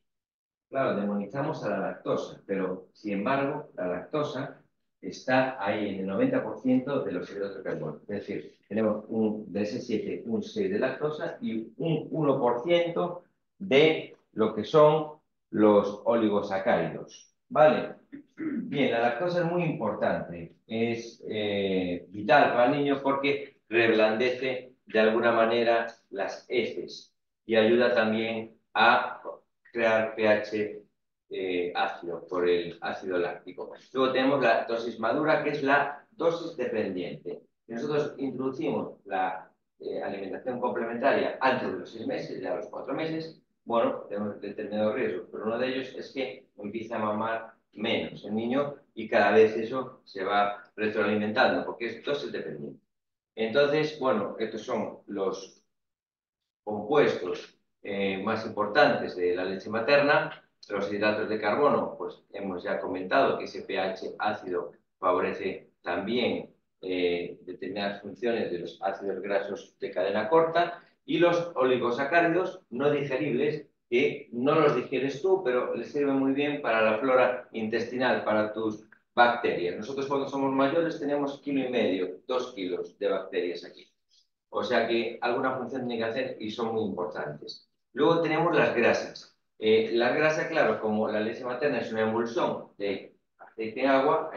Claro, demonizamos a la lactosa, pero sin embargo, la lactosa está ahí en el 90% de los hidratos de carbono. Es decir, tenemos de ese 7, un 6 de lactosa y un 1% de lo que son los oligosacáridos. ¿Vale? Bien, la lactosa es muy importante. Es vital para el niño porque reblandece de alguna manera las heces y ayuda también a crear pH ácido por el ácido láctico. Luego tenemos la dosis madura, que es la dosis dependiente. Si nosotros introducimos la alimentación complementaria antes de los 6 meses, ya a los 4 meses, bueno, tenemos determinados riesgos, pero uno de ellos es que empieza a mamar menos el niño y cada vez eso se va retroalimentando porque es dosis dependiente. Entonces, bueno, estos son los compuestos más importantes de la leche materna. Los hidratos de carbono, pues hemos ya comentado que ese pH ácido favorece también determinadas funciones de los ácidos grasos de cadena corta, y los oligosacáridos no digeribles, que no los digieres tú, pero les sirven muy bien para la flora intestinal, para tus bacterias. Nosotros cuando somos mayores tenemos 1,5 kilos, 2 kilos de bacterias aquí. O sea que alguna función tiene que hacer y son muy importantes. Luego tenemos las grasas. La grasa, claro, como la leche materna es una emulsión de aceite y agua,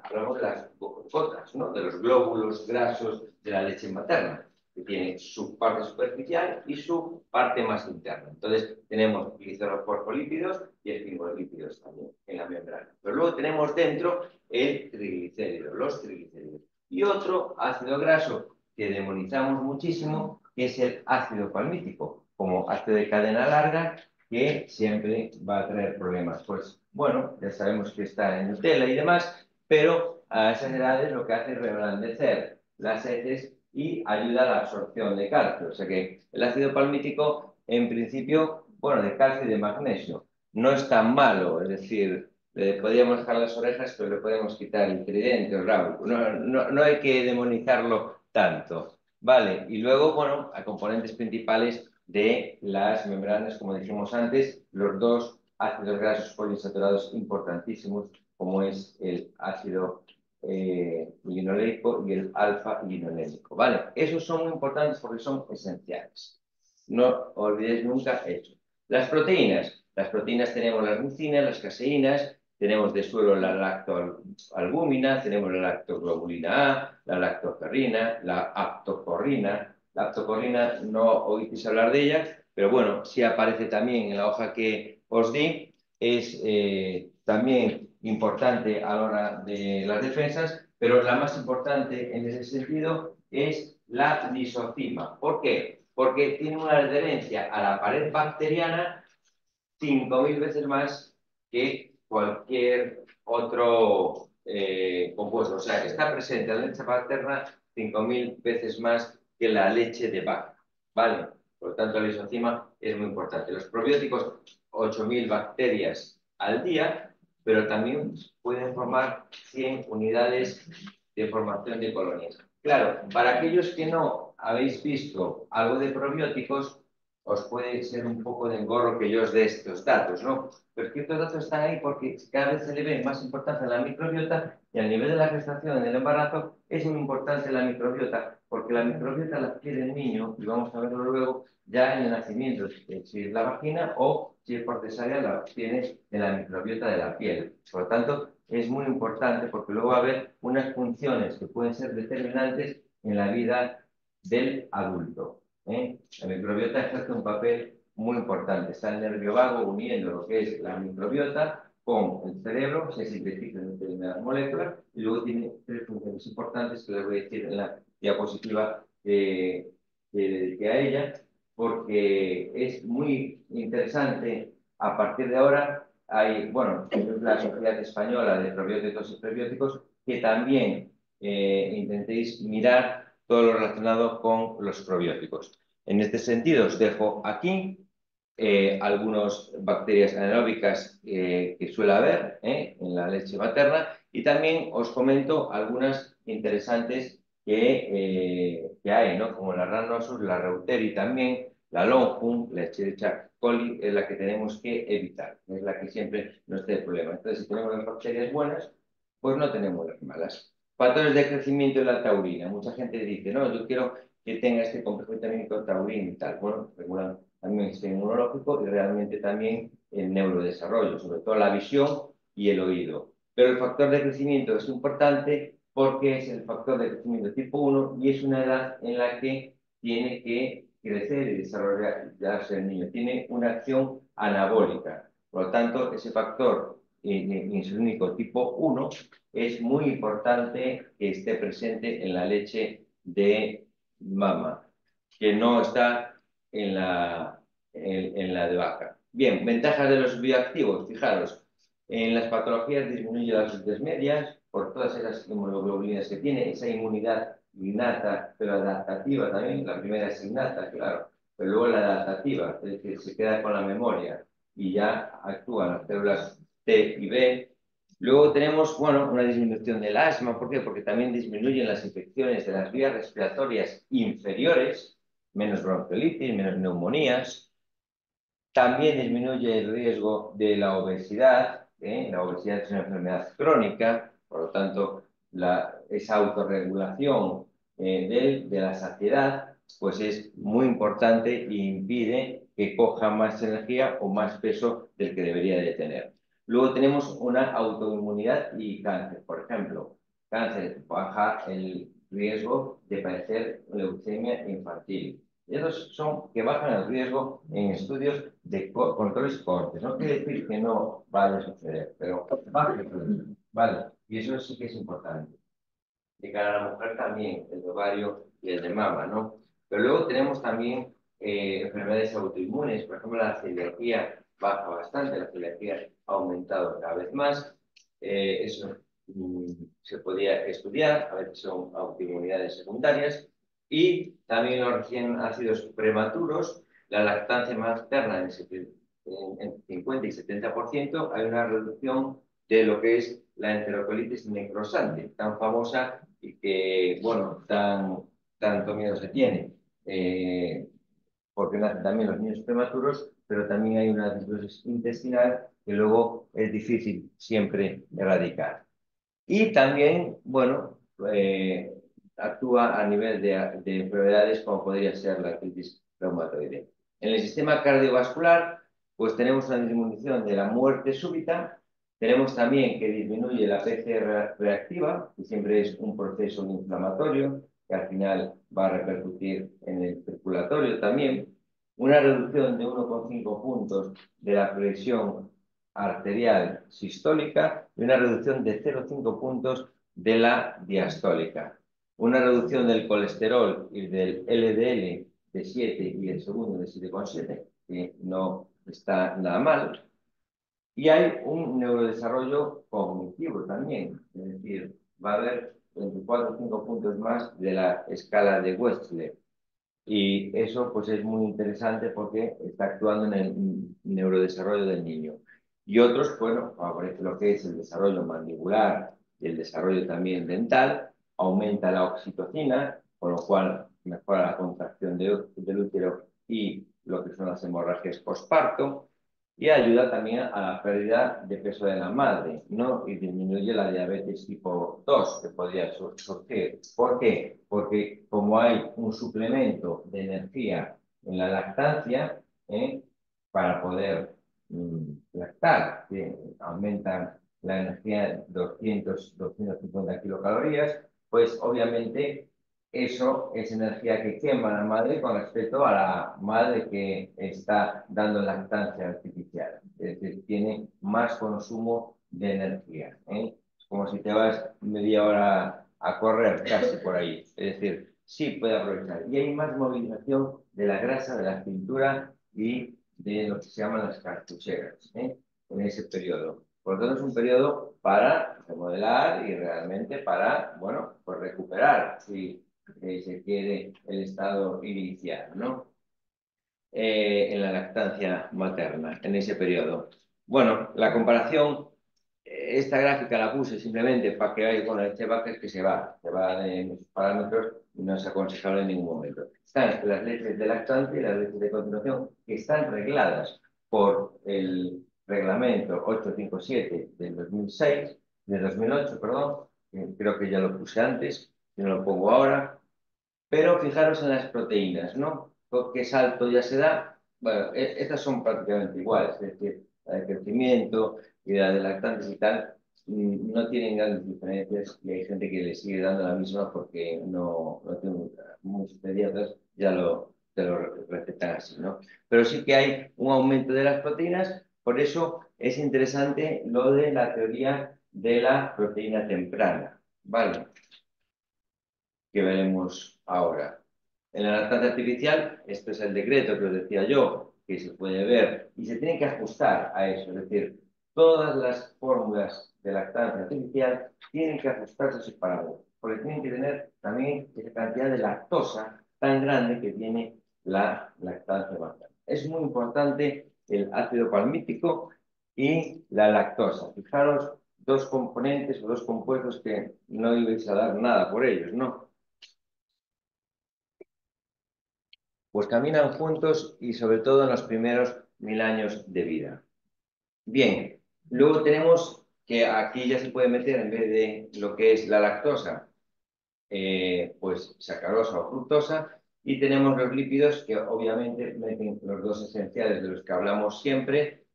hablamos de las gotas, ¿no? De los glóbulos grasos de la leche materna, que tiene su parte superficial y su parte más interna. Entonces, tenemos glicerofosfolípidos y esfingolípidos también en la membrana. Pero luego tenemos dentro el triglicérido, los triglicéridos. Y otro ácido graso que demonizamos muchísimo, que es el ácido palmítico, como ácido de cadena larga, que siempre va a traer problemas. Pues bueno, ya sabemos que está en Nutella y demás, pero a esas edades lo que hace es reblandecer las heces y ayuda a la absorción de calcio. O sea que el ácido palmítico, en principio, bueno, de calcio y de magnesio, no es tan malo, es decir, le podríamos dejar las orejas, pero le podemos quitar el tridente o el rabo. No hay que demonizarlo tanto. Vale, y luego, bueno, a componentes principales de las membranas, como dijimos antes, los dos ácidos grasos poliinsaturados importantísimos, como es el ácido linoleico y el alfa-linolénico. ¿Vale? Esos son muy importantes porque son esenciales. No olvidéis nunca eso. Las proteínas tenemos las mucinas, las caseínas, tenemos de suelo la lactoalbúmina, tenemos la lactoglobulina A, la lactoferrina, la aptocorrina. La aptocorrina no oísteis hablar de ella, pero bueno, sí aparece también en la hoja que os di. Es también importante a la hora de las defensas, pero la más importante en ese sentido es la lisozima. ¿Por qué? Porque tiene una adherencia a la pared bacteriana 5.000 veces más que cualquier otro compuesto. O sea, que está presente en la leche materna 5.000 veces más que la leche de vaca. ¿Vale? Por lo tanto, la lisozima es muy importante. Los probióticos, 8.000 bacterias al día, pero también pueden formar 100 unidades de formación de colonias. Claro, para aquellos que no habéis visto algo de probióticos, os puede ser un poco de engorro que yo os dé estos datos, ¿no? Pero es que estos datos están ahí porque cada vez se le ve más importancia a la microbiota y a nivel de la gestación en el embarazo es muy importante la microbiota porque la microbiota la adquiere el niño, y vamos a verlo luego, ya en el nacimiento, si es la vagina o si es por cesárea la obtiene de la microbiota de la piel. Por lo tanto, es muy importante porque luego va a haber unas funciones que pueden ser determinantes en la vida del adulto. La microbiota ejerce un papel muy importante. Está el nervio vago uniendo lo que es la microbiota con el cerebro, se sintetizan determinadas moléculas y luego tiene tres funciones importantes que les voy a decir en la diapositiva que dediqué a ella, porque es muy interesante. A partir de ahora hay, bueno, la Sociedad Española de Probióticos y Prebióticos, que también intentéis mirar todo lo relacionado con los probióticos. En este sentido, os dejo aquí algunas bacterias anaeróbicas que suele haber en la leche materna y también os comento algunas interesantes que hay, ¿no? Como la Rhamnosus, la Reuteri también, la Longum, la Escherichia coli, es la que tenemos que evitar, es la que siempre nos da el problema. Entonces, si tenemos las bacterias buenas, pues no tenemos las malas. Factores de crecimiento de la taurina. Mucha gente dice, no, yo quiero que tenga este complejo vitamínico taurino y tal. Bueno, regulan también el sistema inmunológico y realmente también el neurodesarrollo, sobre todo la visión y el oído. Pero el factor de crecimiento es importante porque es el factor de crecimiento tipo 1 y es una edad en la que tiene que crecer y desarrollarse el niño. Tiene una acción anabólica. Por lo tanto, ese factor insulínico tipo 1 es muy importante que esté presente en la leche de mama, que no está en la de vaca. Bien, ventajas de los bioactivos. Fijaros, en las patologías disminuye las luces medias por todas esas inmunoglobulinas que tiene, esa inmunidad innata, pero adaptativa también. La primera es innata, claro, pero luego la adaptativa, es decir, se queda con la memoria y ya actúan las células T y B. Luego tenemos, bueno, una disminución del asma. ¿Por qué? Porque también disminuyen las infecciones de las vías respiratorias inferiores, menos bronquiolitis, menos neumonías. También disminuye el riesgo de la obesidad. La obesidad es una enfermedad crónica, por lo tanto, esa autorregulación de la saciedad pues es muy importante e impide que coja más energía o más peso del que debería de tener. Luego tenemos una autoinmunidad y cáncer. Por ejemplo, cáncer baja el riesgo de padecer leucemia infantil. Y esos son que bajan el riesgo en estudios de controles cortes. No quiere decir que no vaya a suceder, pero baja el riesgo. Vale, y eso sí que es importante. De cara a la mujer también, el de ovario y el de mama, ¿no? Pero luego tenemos también enfermedades autoinmunes, por ejemplo, la celiaquía baja bastante, la celiaquía ha aumentado cada vez más. Eso se podía estudiar, a veces son autoinmunidades secundarias. Y también los recién nacidos prematuros, la lactancia materna en 50 y 70%, hay una reducción de lo que es la enterocolitis necrosante, tan famosa y que, bueno, tanto miedo se tiene, porque nacen también los niños prematuros, pero también hay una disbiosis intestinal que luego es difícil siempre erradicar. Y también, bueno, actúa a nivel de enfermedades como podría ser la artritis reumatoide. En el sistema cardiovascular, pues tenemos una disminución de la muerte súbita, tenemos también que disminuye la PCR reactiva, que siempre es un proceso inflamatorio, que al final va a repercutir en el circulatorio también, una reducción de 1,5 puntos de la presión arterial sistólica y una reducción de 0,5 puntos de la diastólica. Una reducción del colesterol y del LDL de 7 y el segundo de 7,7, que no está nada mal. Y hay un neurodesarrollo cognitivo también, es decir, va a haber 24 o 5 puntos más de la escala de Wechsler. Y eso pues es muy interesante porque está actuando en el neurodesarrollo del niño. Y otros, bueno, favorece lo que es el desarrollo mandibular y el desarrollo también dental, aumenta la oxitocina, con lo cual mejora la contracción del útero y lo que son las hemorragias postparto, y ayuda también a la pérdida de peso de la madre, ¿no? Y disminuye la diabetes tipo 2 que podría surgir. ¿Por qué? Porque como hay un suplemento de energía en la lactancia, para poder lactar, que aumentan la energía 250 kilocalorías, pues obviamente eso es energía que quema la madre con respecto a la madre que está dando lactancia artificial. Es decir, tiene más consumo de energía. Es como si te vas media hora a correr casi por ahí. Es decir, sí puede aprovechar. Y hay más movilización de la grasa, de la cintura y de lo que se llaman las cartucheras en ese periodo. Por lo tanto, es un periodo para remodelar y realmente para, bueno, pues recuperar, si se quiere, el estado inicial, ¿no? En la lactancia materna, en ese periodo. Bueno, la comparación, esta gráfica la puse simplemente para que veáis, bueno, este baja es que se va de muchos parámetros y no es aconsejable en ningún momento. Están las leches de lactante y las leches de continuación que están regladas por el reglamento 857 del 2006, del 2008, perdón, creo que ya lo puse antes, yo no lo pongo ahora, pero fijaros en las proteínas, ¿no? ¿Qué salto ya se da? Bueno, estas son prácticamente iguales, es decir, la de crecimiento y la de lactantes y tal, no tienen grandes diferencias y hay gente que le sigue dando la misma porque no tiene muchos pediatras, te lo recetan así, ¿no? Pero sí que hay un aumento de las proteínas, por eso es interesante lo de la teoría de la proteína temprana, ¿vale? Que veremos ahora. En la lactancia artificial, esto es el decreto que os decía yo, que se puede ver y se tiene que ajustar a eso, es decir, todas las fórmulas de lactancia artificial tienen que ajustarse a sus parámetros, porque tienen que tener también esa cantidad de lactosa tan grande que tiene la lactancia materna. Es muy importante el ácido palmítico y la lactosa. Fijaros, dos componentes o dos compuestos que no ibais a dar nada por ellos, ¿no? Pues caminan juntos y sobre todo en los primeros 1000 años de vida. Bien, luego tenemos que aquí ya se puede meter en vez de lo que es la lactosa, pues sacarosa o fructosa, Y tenemos los lípidos que obviamente meten los dos esenciales de los que hablamos siempre,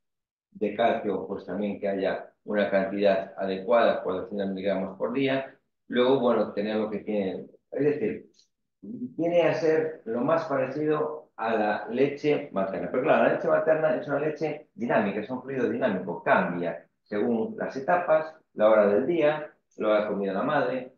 de calcio, pues también que haya una cantidad adecuada, 400 miligramos por día. Luego, bueno, tener lo que tiene, es decir, viene a ser lo más parecido a la leche materna. Pero claro, la leche materna es una leche dinámica, es un fluido dinámico, cambia según las etapas, la hora del día, lo ha comido la madre,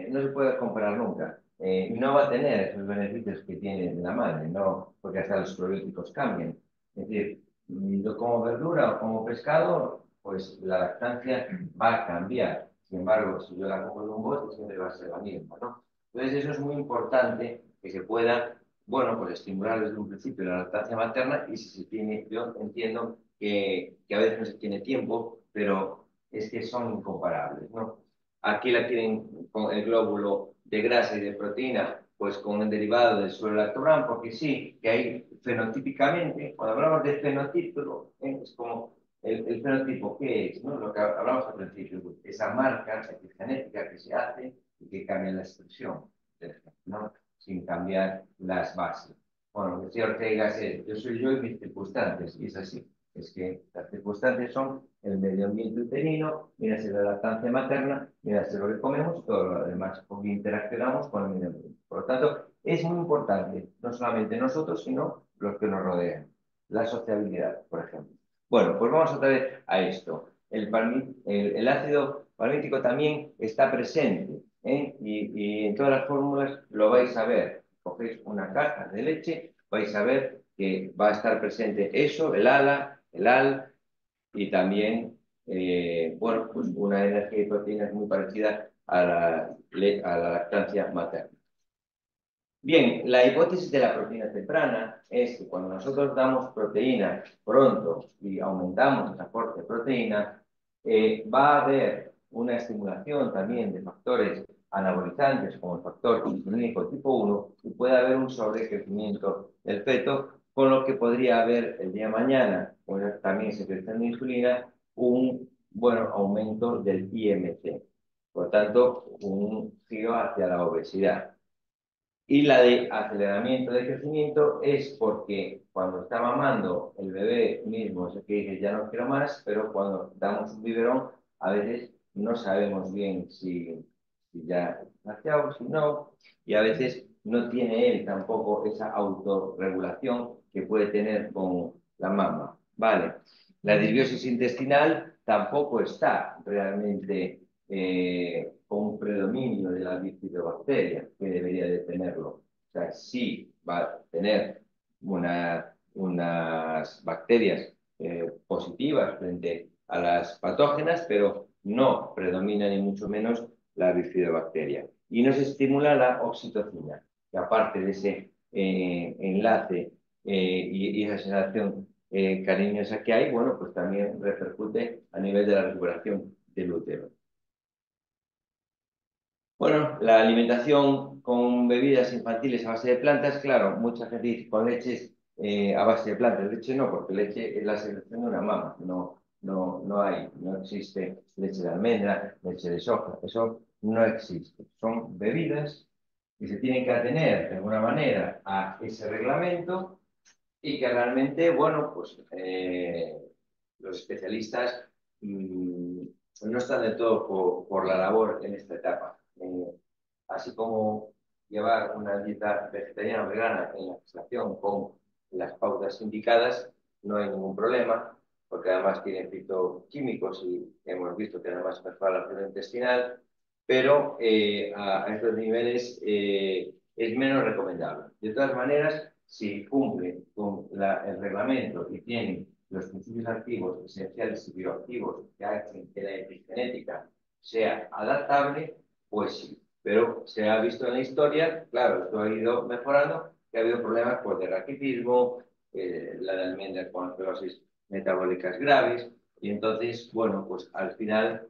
no se puede comparar nunca. Y no va a tener esos beneficios que tiene la madre, no, porque hasta los probióticos cambian. Es decir, yo como verdura o como pescado, pues la lactancia va a cambiar. Sin embargo, si yo la como de un bote, siempre va a ser la misma, ¿no? Entonces, eso es muy importante que se pueda, bueno, pues estimular desde un principio la lactancia materna y si se tiene, yo entiendo que a veces no se tiene tiempo, pero es que son incomparables, ¿no? Aquí la tienen con el glóbulo de grasa y de proteína, pues con el derivado del suero lactobran, porque sí, que hay fenotípicamente, cuando hablamos de fenotipo, es como el fenotipo, ¿qué es? ¿No? Lo que hablamos al principio, esa marca genética que se hace y que cambia la expresión, ¿no? Sin cambiar las bases. Bueno, lo que decía Ortega es, yo soy yo y mis circunstancias, y es así. Es que las circunstancias son el medio ambiente uterino, mira si la lactancia materna, mira si lo que comemos y todo lo demás, porque interaccionamos con el medio ambiente. Por lo tanto, es muy importante, no solamente nosotros, sino los que nos rodean. La sociabilidad, por ejemplo. Bueno, pues vamos otra vez a esto. El ácido palmítico también está presente, ¿eh? Y en todas las fórmulas lo vais a ver. Cogéis una caja de leche, vais a ver que va a estar presente eso, el ALA, el AL, y también, bueno, pues una energía y proteínas muy parecida a la lactancia materna. Bien, la hipótesis de la proteína temprana es que cuando nosotros damos proteína pronto y aumentamos el aporte de proteína, va a haber una estimulación también de factores anabolizantes como el factor insulínico tipo 1 y puede haber un sobrecrecimiento del feto, con lo que podría haber el día de mañana, pues también secreción de insulina, un aumento del IMC. Por tanto, un giro hacia la obesidad. Y la de aceleramiento de crecimiento es porque cuando está mamando el bebé mismo, es que dice ya no quiero más, pero cuando damos un biberón, a veces no sabemos bien si ya nació o si no, y a veces no tiene él tampoco esa autorregulación que puede tener con la mama. Vale. La disbiosis intestinal tampoco está realmente con un predominio de la bifidobacteria, que debería de tenerlo. O sea, sí va a tener unas bacterias positivas frente a las patógenas, pero no predomina ni mucho menos la bifidobacteria. Y nos estimula la oxitocina, que aparte de ese enlace y esa sensación cariñosa que hay, bueno, pues también repercute a nivel de la recuperación del útero. Bueno, la alimentación con bebidas infantiles a base de plantas, claro, mucha gente dice con leches a base de plantas. Leche no, porque leche es la secreción de una mama. No existe leche de almendra, leche de soja, eso no existe. Son bebidas que se tienen que atener de alguna manera a ese reglamento y que realmente, bueno, pues los especialistas no están de todo por la labor en esta etapa. Así como llevar una dieta vegetariana o vegana en la gestación con las pautas indicadas, no hay ningún problema, porque además tiene fitoquímicos y hemos visto que además mejora la flora intestinal, pero a estos niveles es menos recomendable. De todas maneras, si cumple con el reglamento y tiene los principios activos esenciales y bioactivos que hacen que la epigenética sea adaptable, pues sí. Pero se ha visto en la historia, claro, esto ha ido mejorando, que ha habido problemas pues, de raquitismo, la de almendra con esclerosis metabólicas graves, y entonces, bueno, pues al final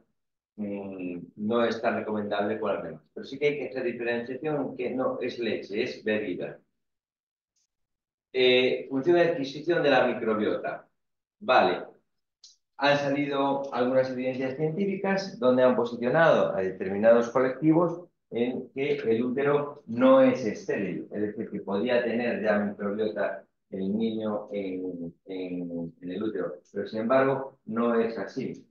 no es tan recomendable con las demás. Pero sí que hay que hacer diferenciación que no es leche, es bebida. Función de adquisición de la microbiota. Vale, han salido algunas evidencias científicas donde han posicionado a determinados colectivos en que el útero no es estéril, es decir, que podía tener ya microbiota el niño en el útero, pero sin embargo no es así.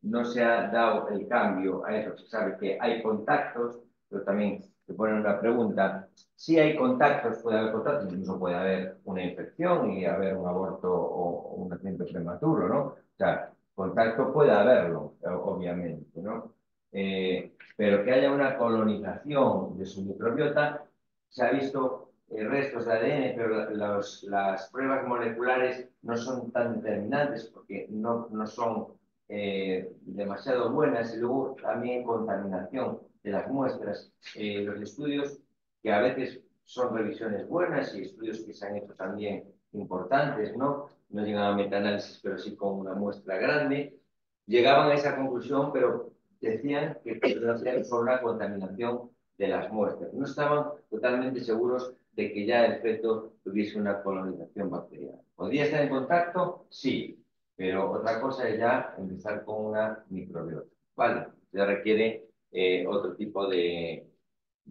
No se ha dado el cambio a eso. Se sabe que hay contactos, pero también se pone una pregunta. Si hay contactos, puede haber contactos, incluso puede haber una infección y haber un aborto o un nacimiento prematuro, ¿no? O sea, contacto puede haberlo, obviamente, ¿no? Pero que haya una colonización de su microbiota, se ha visto restos de ADN, pero las pruebas moleculares no son tan determinantes porque no son demasiado buenas, y luego también contaminación de las muestras. Los estudios, que a veces son revisiones buenas y estudios que se han hecho también importantes, no llegan a metaanálisis, pero sí con una muestra grande, llegaban a esa conclusión, pero decían que podría ser por una contaminación de las muestras. No estaban totalmente seguros de que ya el feto tuviese una colonización bacteriana. ¿Podría estar en contacto? Sí, pero otra cosa es ya empezar con una microbiota. Vale, ya requiere otro tipo de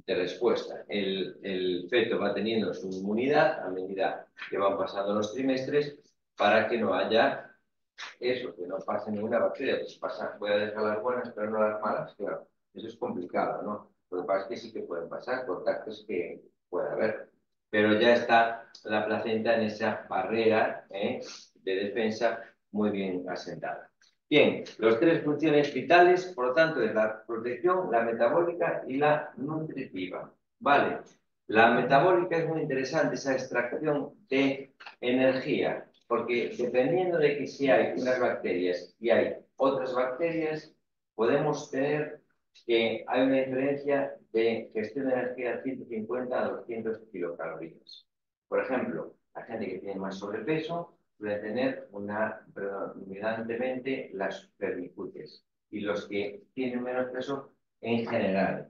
respuesta. El feto va teniendo su inmunidad a medida que van pasando los trimestres para que no haya eso, que no pase ninguna bacteria. Pues voy a dejar las buenas, pero no las malas, claro. Eso es complicado, ¿no? Lo que pasa es que sí que pueden pasar contactos que puede haber. Pero ya está la placenta en esa barrera de defensa muy bien asentada. Bien, las tres funciones vitales, por lo tanto, es la protección, la metabólica y la nutritiva. Vale, la metabólica es muy interesante, esa extracción de energía, porque dependiendo de que si hay unas bacterias y hay otras bacterias, podemos tener que hay una diferencia de gestión de energía de 150 a 200 kilocalorías. Por ejemplo, la gente que tiene más sobrepeso suele tener predominantemente las vermicutes, y los que tienen menos peso en general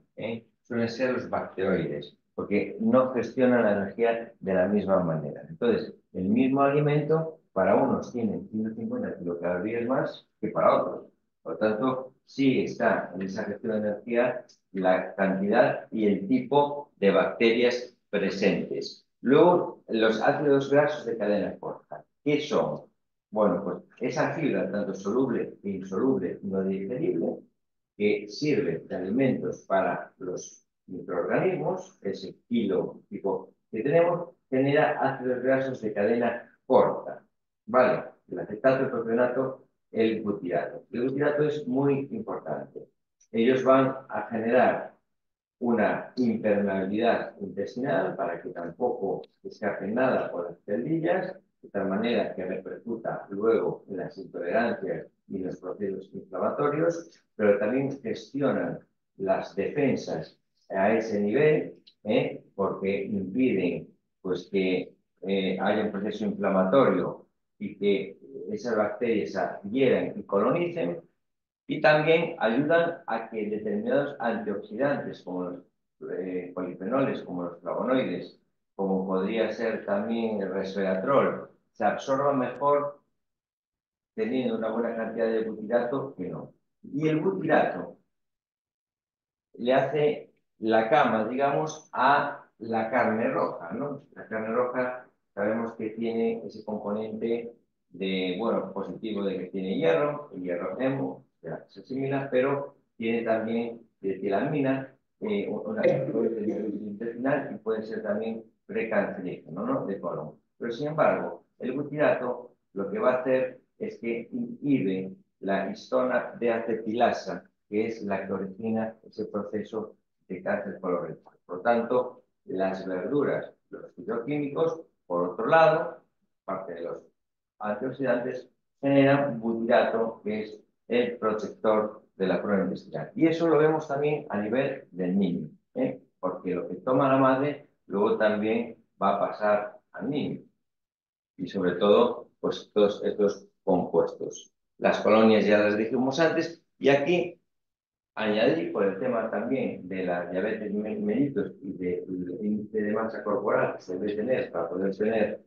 suelen ser los bacteroides, porque no gestionan la energía de la misma manera. Entonces, el mismo alimento para unos tiene 150 kilocalorías más que para otros. Por lo tanto, sí está en esa gestión de energía la cantidad y el tipo de bacterias presentes. Luego, los ácidos grasos de cadena corta. ¿Qué son? Bueno, pues esa fibra, tanto soluble e insoluble, no digerible, que sirve de alimentos para los microorganismos, ese kilo tipo que tenemos, genera ácidos grasos de cadena corta. Vale, el acetato, el propionato, el butirato. El butirato es muy importante. Ellos van a generar una impermeabilidad intestinal para que tampoco escape nada por las celdillas, de tal manera que repercuta luego en las intolerancias y los procesos inflamatorios, pero también gestionan las defensas a ese nivel, porque impiden pues, que haya un proceso inflamatorio y que esas bacterias se adhieran y colonicen, y también ayudan a que determinados antioxidantes, como los polifenoles, como los flavonoides, como podría ser también el resveratrol, se absorban mejor teniendo una buena cantidad de butirato que no. Y el butirato le hace la cama, digamos, a la carne roja, ¿no? La carne roja sabemos que tiene ese componente de, bueno, positivo de que tiene hierro, el hierro hemo, se asimila, pero tiene también tilamina, una intestinal, y puede ser también precancerígeno, ¿no? De colon. Pero sin embargo, el butirato lo que va a hacer es que inhibe la histona de acetilasa, que es la que origina ese proceso de cáncer colorectal. Por lo tanto, las verduras, los fitoquímicos, por otro lado, parte de los antioxidantes, generan butirato, que es el protector de la flora intestinal. Y eso lo vemos también a nivel del niño, porque lo que toma la madre luego también va a pasar al niño. Y sobre todo, pues todos estos compuestos. Las colonias ya las dijimos antes, y aquí añadí por el tema también de la diabetes mellitus y del índice de masa corporal que se debe tener para poder tener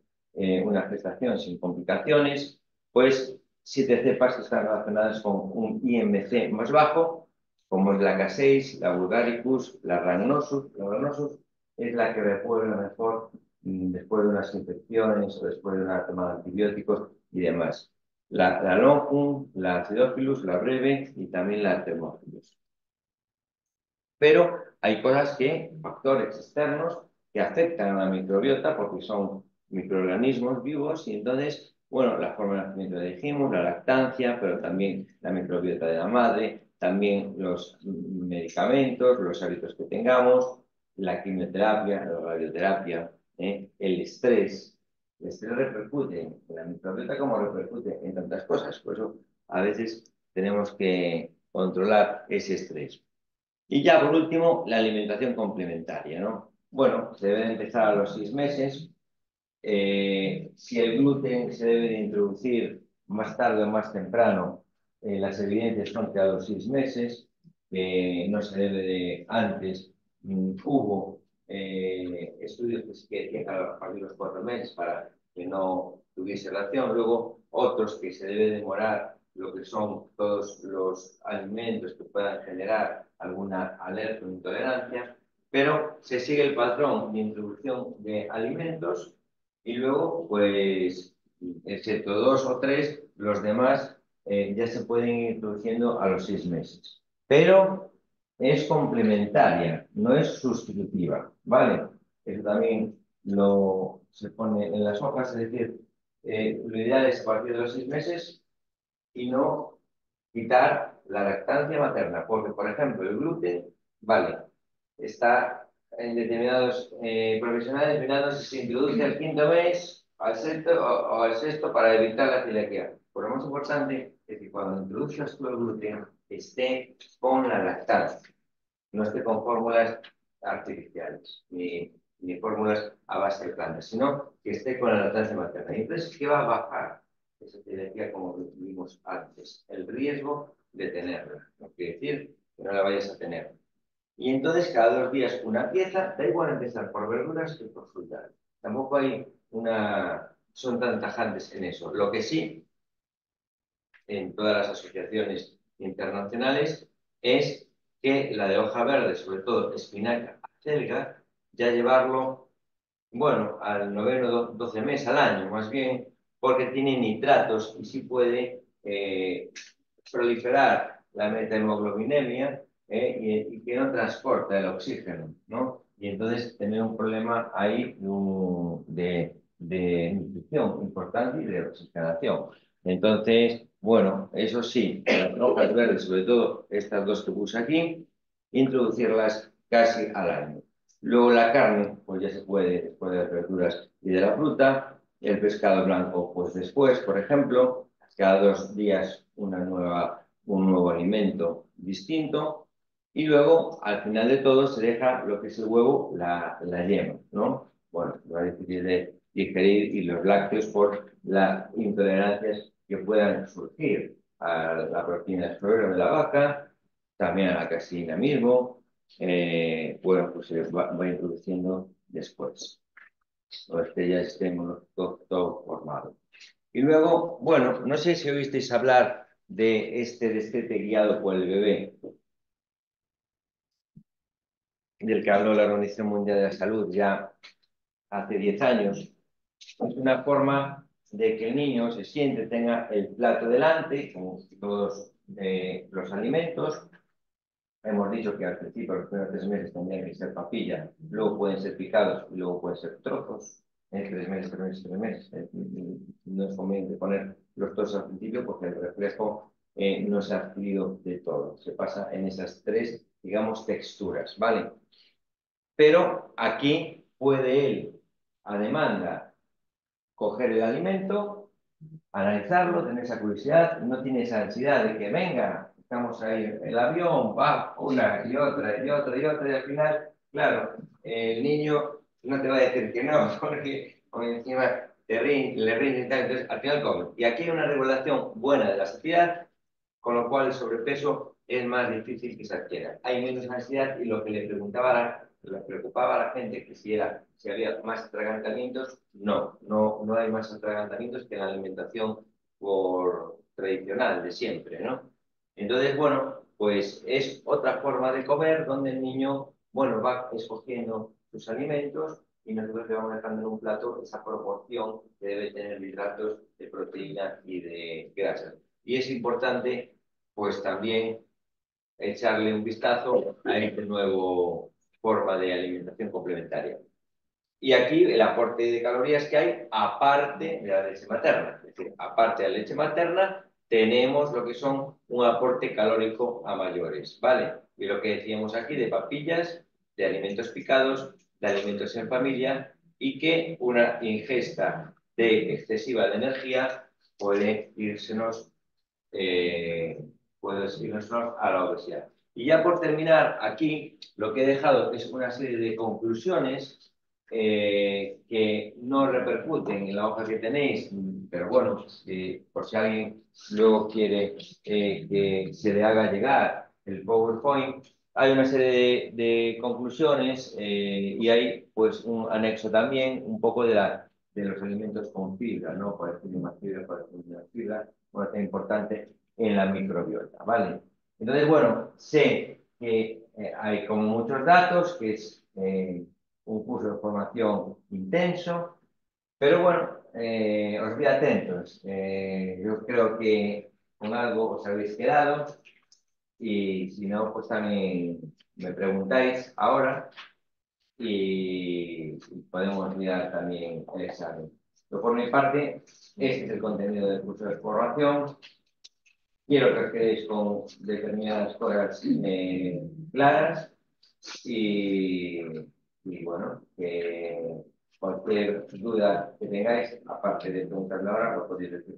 una gestación sin complicaciones, pues 7 cepas que están relacionadas con un IMC más bajo como es la K6, la Vulgaricus, la Rhamnosus. La Rhamnosus es la que recuerda mejor después de unas infecciones o después de una toma de antibióticos y demás. La Longum, la Acidophilus, la Breve y también la Thermophilus. Pero hay cosas factores externos que afectan a la microbiota porque son microorganismos vivos y entonces, bueno, la forma de nacimiento de dijimos, la lactancia, pero también la microbiota de la madre, también los medicamentos, los hábitos que tengamos, la quimioterapia, la radioterapia, el estrés. El estrés repercute en la microbiota como repercute en tantas cosas. Por eso a veces tenemos que controlar ese estrés. Y ya por último, la alimentación complementaria, ¿no? Bueno, se debe de empezar a los 6 meses. Si el gluten se debe de introducir más tarde o más temprano, las evidencias son que a los 6 meses, no se debe de antes. Hubo estudios que decían que a partir de los 4 meses para que no tuviese reacción. Luego otros que se debe demorar lo que son todos los alimentos que puedan generar alguna alerta o intolerancia, pero se sigue el patrón de introducción de alimentos y luego, pues, excepto 2 o 3, los demás ya se pueden ir introduciendo a los 6 meses. Pero es complementaria, no es sustitutiva, ¿vale? Eso también se pone en las hojas, es decir, lo ideal es a partir de los 6 meses y no quitar la lactancia materna, porque, por ejemplo, el gluten, vale, está en determinados profesionales mirando si se introduce al 5.º mes, al sexto o al sexto para evitar la celiaquía. Por lo más importante es que cuando introduzcas tú el gluten esté con la lactancia, no esté con fórmulas artificiales ni fórmulas a base de plantas, sino que esté con la lactancia materna. Y entonces, ¿qué va a bajar? Esa celiaquía como vimos antes, el riesgo de tenerla. No quiere decir que no la vayas a tener. Y entonces cada 2 días una pieza, da igual empezar por verduras que por frutas. Tampoco son tan tajantes en eso. Lo que sí, en todas las asociaciones internacionales, es que la de hoja verde, sobre todo espinaca, acelga, ya llevarlo, bueno, al 9.º o 12 mes al año, más bien, porque tiene nitratos y sí puede proliferar la metahemoglobinemia y que no transporta el oxígeno, ¿no? Y entonces tener un problema ahí de nutrición importante y de oxigenación. Entonces, bueno, eso sí, las hojas verdes, sobre todo estas dos que puse aquí, introducirlas casi al año. Luego la carne, pues ya se puede después de las verduras y de la fruta. El pescado blanco, pues después, por ejemplo, cada 2 días un nuevo alimento distinto. Y luego, al final de todo, se deja lo que es el huevo, la yema, ¿no? Bueno, no es difícil de digerir y los lácteos por las intolerancias que puedan surgir a la proteína de suero de la vaca, también a la caseína mismo, bueno, pues se va introduciendo después. O es que ya estemos todo formado. Y luego, bueno, no sé si oísteis hablar de este destete guiado por el bebé, del que habló la Organización Mundial de la Salud ya hace 10 años. Es una forma de que el niño se siente, tenga el plato delante, como todos los alimentos. Hemos dicho que al principio, los primeros 3 meses tendrían que ser papilla, luego pueden ser picados y luego pueden ser trozos. 3 meses, 3 meses, 3 meses. No es conveniente poner los trozos al principio porque el reflejo no se ha adquirido de todo. Se pasa en esas 3, digamos, texturas, ¿vale? Pero aquí puede él, a demanda, coger el alimento, analizarlo, tener esa curiosidad, no tiene esa ansiedad de que venga, estamos ahí en el avión, va una y otra y otra y otra, y al final, claro, el niño no te va a decir que no, porque encima le rinde y tal, entonces al final come. Y aquí hay una regulación buena de la saciedad, con lo cual el sobrepeso es más difícil que se adquiera. Hay menos ansiedad y lo que le preocupaba a la gente que si había más atragantamientos, no hay más atragantamientos que en la alimentación tradicional de siempre, ¿no? Entonces, bueno, pues es otra forma de comer donde el niño, bueno, va escogiendo sus alimentos y nosotros le vamos dejando en un plato esa proporción que debe tener de hidratos, de proteína y de grasa. Y es importante, pues también echarle un vistazo a esta nueva forma de alimentación complementaria. Y aquí el aporte de calorías que hay, aparte de la leche materna. Es decir, aparte de la leche materna, tenemos lo que son un aporte calórico a mayores, ¿vale? Y lo que decíamos aquí de papillas, de alimentos picados, de alimentos en familia, y que una ingesta excesiva de energía puede irnos a la obesidad. Y ya por terminar, aquí lo que he dejado es una serie de conclusiones que no repercuten en la hoja que tenéis, pero bueno, por si alguien luego quiere que se le haga llegar el PowerPoint, hay una serie de conclusiones y hay pues un anexo también un poco de los alimentos con fibra, ¿no? Por ejemplo, más fibra, por ejemplo, más fibra, bueno, es importante en la microbiota, ¿vale? Entonces, bueno, sé que hay como muchos datos, que es un curso de formación intenso, pero bueno, os voy atentos. Yo creo que con algo os habéis quedado y si no, pues también me preguntáis ahora y podemos mirar también el examen. Yo, por mi parte, este es el contenido del curso de formación. Quiero que os quedéis con determinadas cosas claras y, y bueno, que cualquier duda que tengáis, aparte de preguntarme ahora, lo podéis decir.